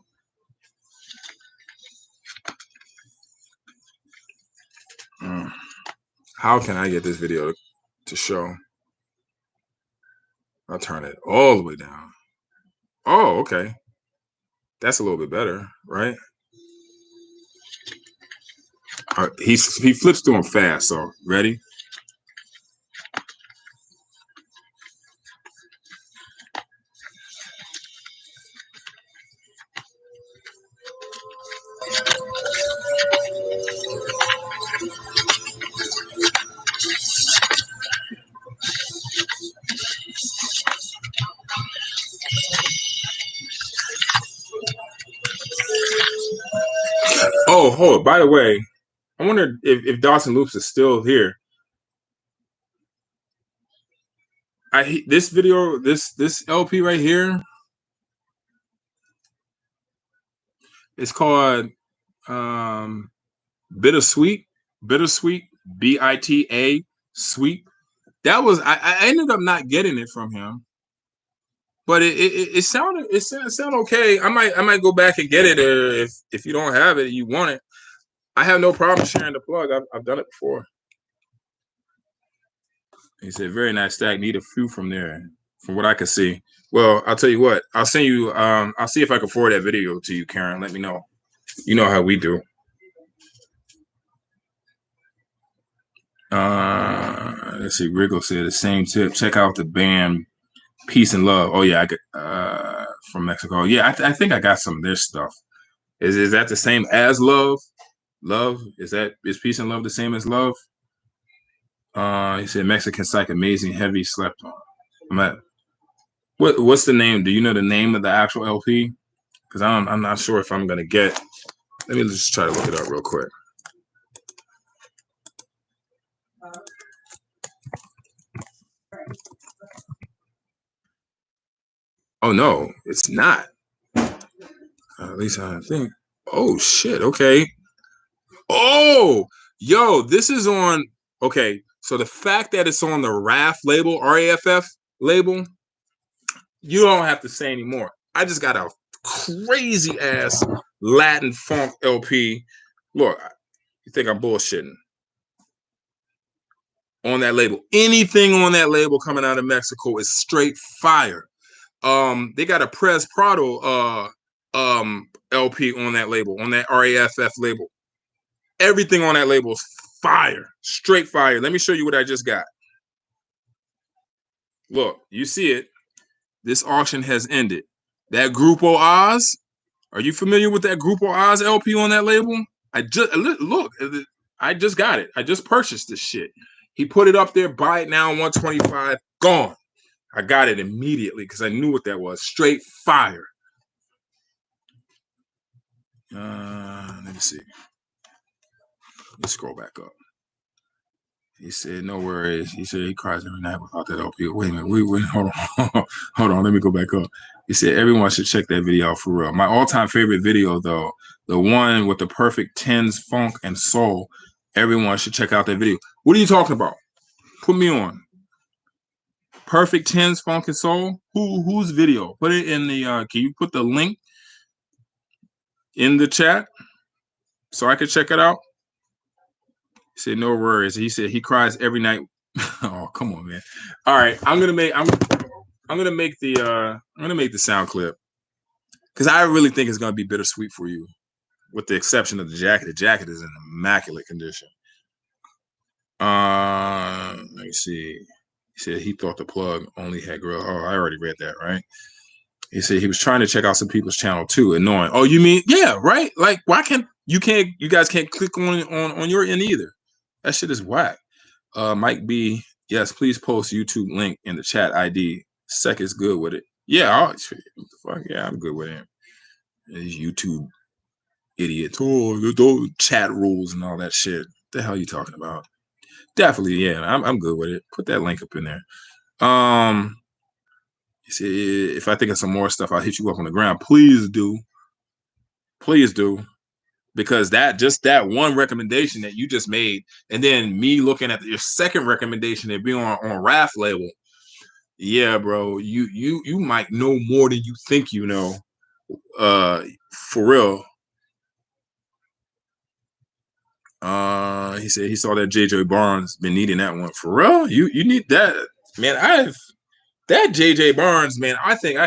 How can I get this video to show? I'll turn it all the way down. Oh, okay. That's a little bit better, right? He flips through them fast, so ready? Oh, hold on. By the way, I wonder if Dawson Loops is still here. This video, this LP right here, it's called Bittersweet, BITA Sweet. That was I ended up not getting it from him, but it sounded okay. I might go back and get it if you don't have it, you want it. I have no problem sharing the plug. I've done it before. He said, very nice stack. Need a few from there, from what I can see. Well, I'll tell you what. I'll send you. I'll see if I can forward that video to you, Karen. Let me know. You know how we do. Let's see. Wriggle said the same tip. Check out the band Peace and Love. Oh yeah, I got from Mexico. Yeah, I think I got some of their stuff. Is that the same as Love? Love is Peace and Love the same as Love? He said Mexican Psych, amazing, heavy, slept on. What's the name? Do you know the name of the actual LP? Because I'm not sure if I'm gonna get. Let me just try to look it up real quick. Oh no, it's not. At least I think. Oh shit. Okay. Oh, yo, this is on. Okay, so the fact that it's on the RAF label, RAFF label, you don't have to say anymore. I just got a crazy ass Latin funk LP. Look, you think I'm bullshitting? On that label, anything on that label coming out of Mexico is straight fire. They got a Pres Prado LP on that label, on that RAFF label. Everything on that label is fire, straight fire. Let me show you what I just got. Look, you see it. This auction has ended. That Grupo Oz. Are you familiar with that Grupo Oz LP on that label? I just got it. I just purchased this shit. He put it up there. Buy it now. 125. Gone. I got it immediately because I knew what that was. Straight fire. Let me see. Let's scroll back up. He said, no worries. He said he cries every night without that LP. Wait a minute. Wait, hold on. Hold on. Let me go back up. He said, everyone should check that video out for real. My all-time favorite video, though, the one with the perfect tens, funk, and soul. Everyone should check out that video. What are you talking about? Put me on. Perfect tens, funk, and soul? Whose video? Put it in the, can you put the link in the chat so I can check it out? He said, no worries. He said he cries every night. Oh, come on, man. All right, I'm gonna make the sound clip because I really think it's gonna be bittersweet for you, with the exception of the jacket. The jacket is in immaculate condition. Let me see. He said he thought the plug only had grill. Oh, I already read that, right? He said he was trying to check out some people's channel too. Annoying. Oh, you mean yeah, right? Like, why can't you guys can't click on your end either? That shit is whack. Mike B, yes, please post YouTube link in the chat ID. Sec is good with it. Yeah, what the fuck? Yeah, I'm good with it. These YouTube idiots. Oh, those chat rules and all that shit. What the hell are you talking about? Definitely, yeah, I'm good with it. Put that link up in there. You see, if I think of some more stuff, I'll hit you up on the ground. Please do. Please do. Because that one recommendation that you just made, and then me looking at your second recommendation that being on RAF label, yeah, bro, you might know more than you think you know. For real. He said he saw that JJ Barnes been needing that one. For real? You need that, man. That JJ Barnes, man. I think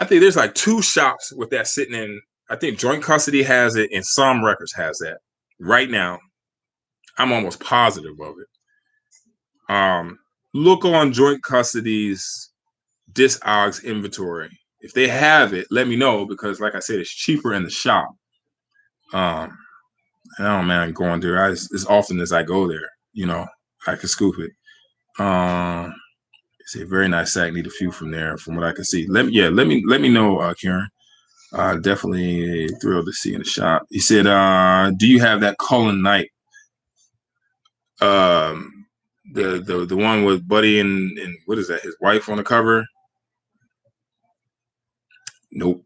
there's like 2 shops with that sitting in. I think Joint Custody has it and some records has that right now. I'm almost positive of it. Look on Joint Custody's Discogs inventory. If they have it, let me know because, like I said, it's cheaper in the shop. I don't mind going there. As often as I go there, I can scoop it. It's a very nice sack. Need a few from there, from what I can see. Let me know, Karen. Definitely thrilled to see in the shop. He said, "Do you have that Cullen Knight? The one with Buddy and what is that? His wife on the cover? Nope.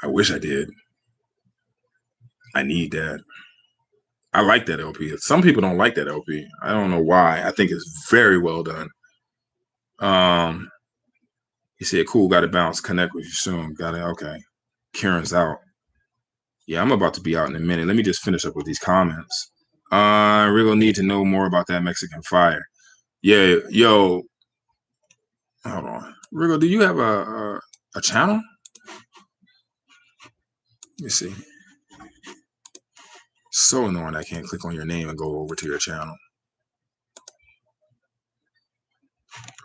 I wish I did. I need that. I like that LP. Some people don't like that LP. I don't know why. I think it's very well done. He said, cool, got to bounce. Connect with you soon. Got it. Okay. Karen's out. Yeah, I'm about to be out in a minute. Let me just finish up with these comments. I really need to know more about that Mexican fire. Yeah, yo. Hold on. Rigo, do you have a channel? Let me see. So annoying I can't click on your name and go over to your channel.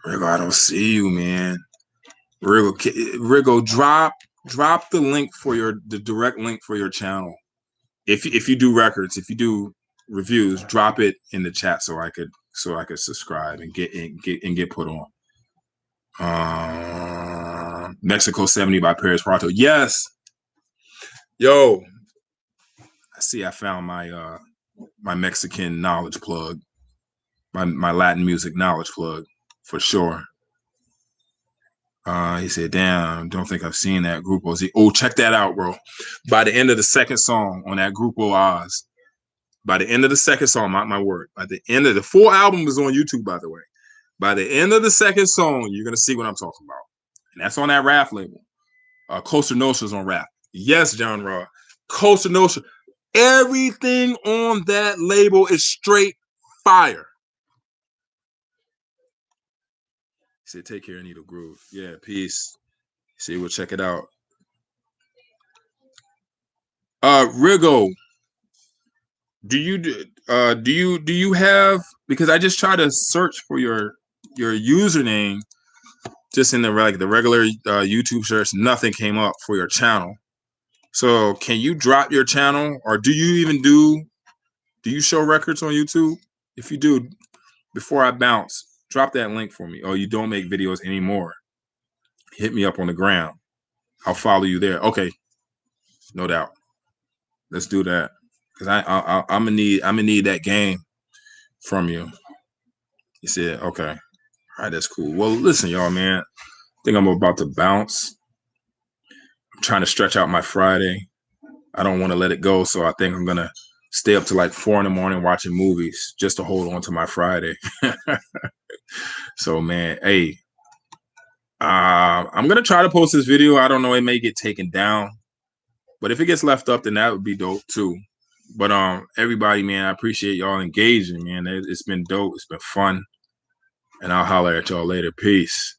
Rigo, I don't see you, man. Rigo, drop the link for the direct link for your channel. If you do records, if you do reviews, drop it in the chat so I could subscribe and get put on. Mexico 70 by Paris Prato. Yes. Yo. I see I found my my Mexican knowledge plug. My Latin music knowledge plug for sure. He said, damn, don't think I've seen that Grupo Z. Oh, check that out, bro. By the end of the second song on that Grupo Oz, by the end of the second song, my word, by the end of the full album is on YouTube, by the way. By the end of the second song, you're going to see what I'm talking about. And that's on that RAF label. Costa Nostra's on RAF. Yes, John Raw. Costa Nostra. Everything on that label is straight fire. He said, take care, Needle Groove. Yeah, peace. See, we'll check it out. Rigo, Do you have, because I just try to search for your username just in the regular YouTube search, nothing came up for your channel. So can you drop your channel, or do you show records on YouTube? If you do, before I bounce, drop that link for me. Oh, you don't make videos anymore. Hit me up on the ground. I'll follow you there. Okay, no doubt. Let's do that, because I'm gonna need that game from you. He said, okay. All right, that's cool. Well, listen, y'all, man. I think I'm about to bounce. I'm trying to stretch out my Friday. I don't want to let it go, so I think I'm going to stay up to like 4 in the morning watching movies just to hold on to my Friday. So, man, hey, I'm going to try to post this video. I don't know. It may get taken down. But if it gets left up, then that would be dope, too. But everybody, man, I appreciate y'all engaging, man. It's been dope. It's been fun. And I'll holler at y'all later. Peace.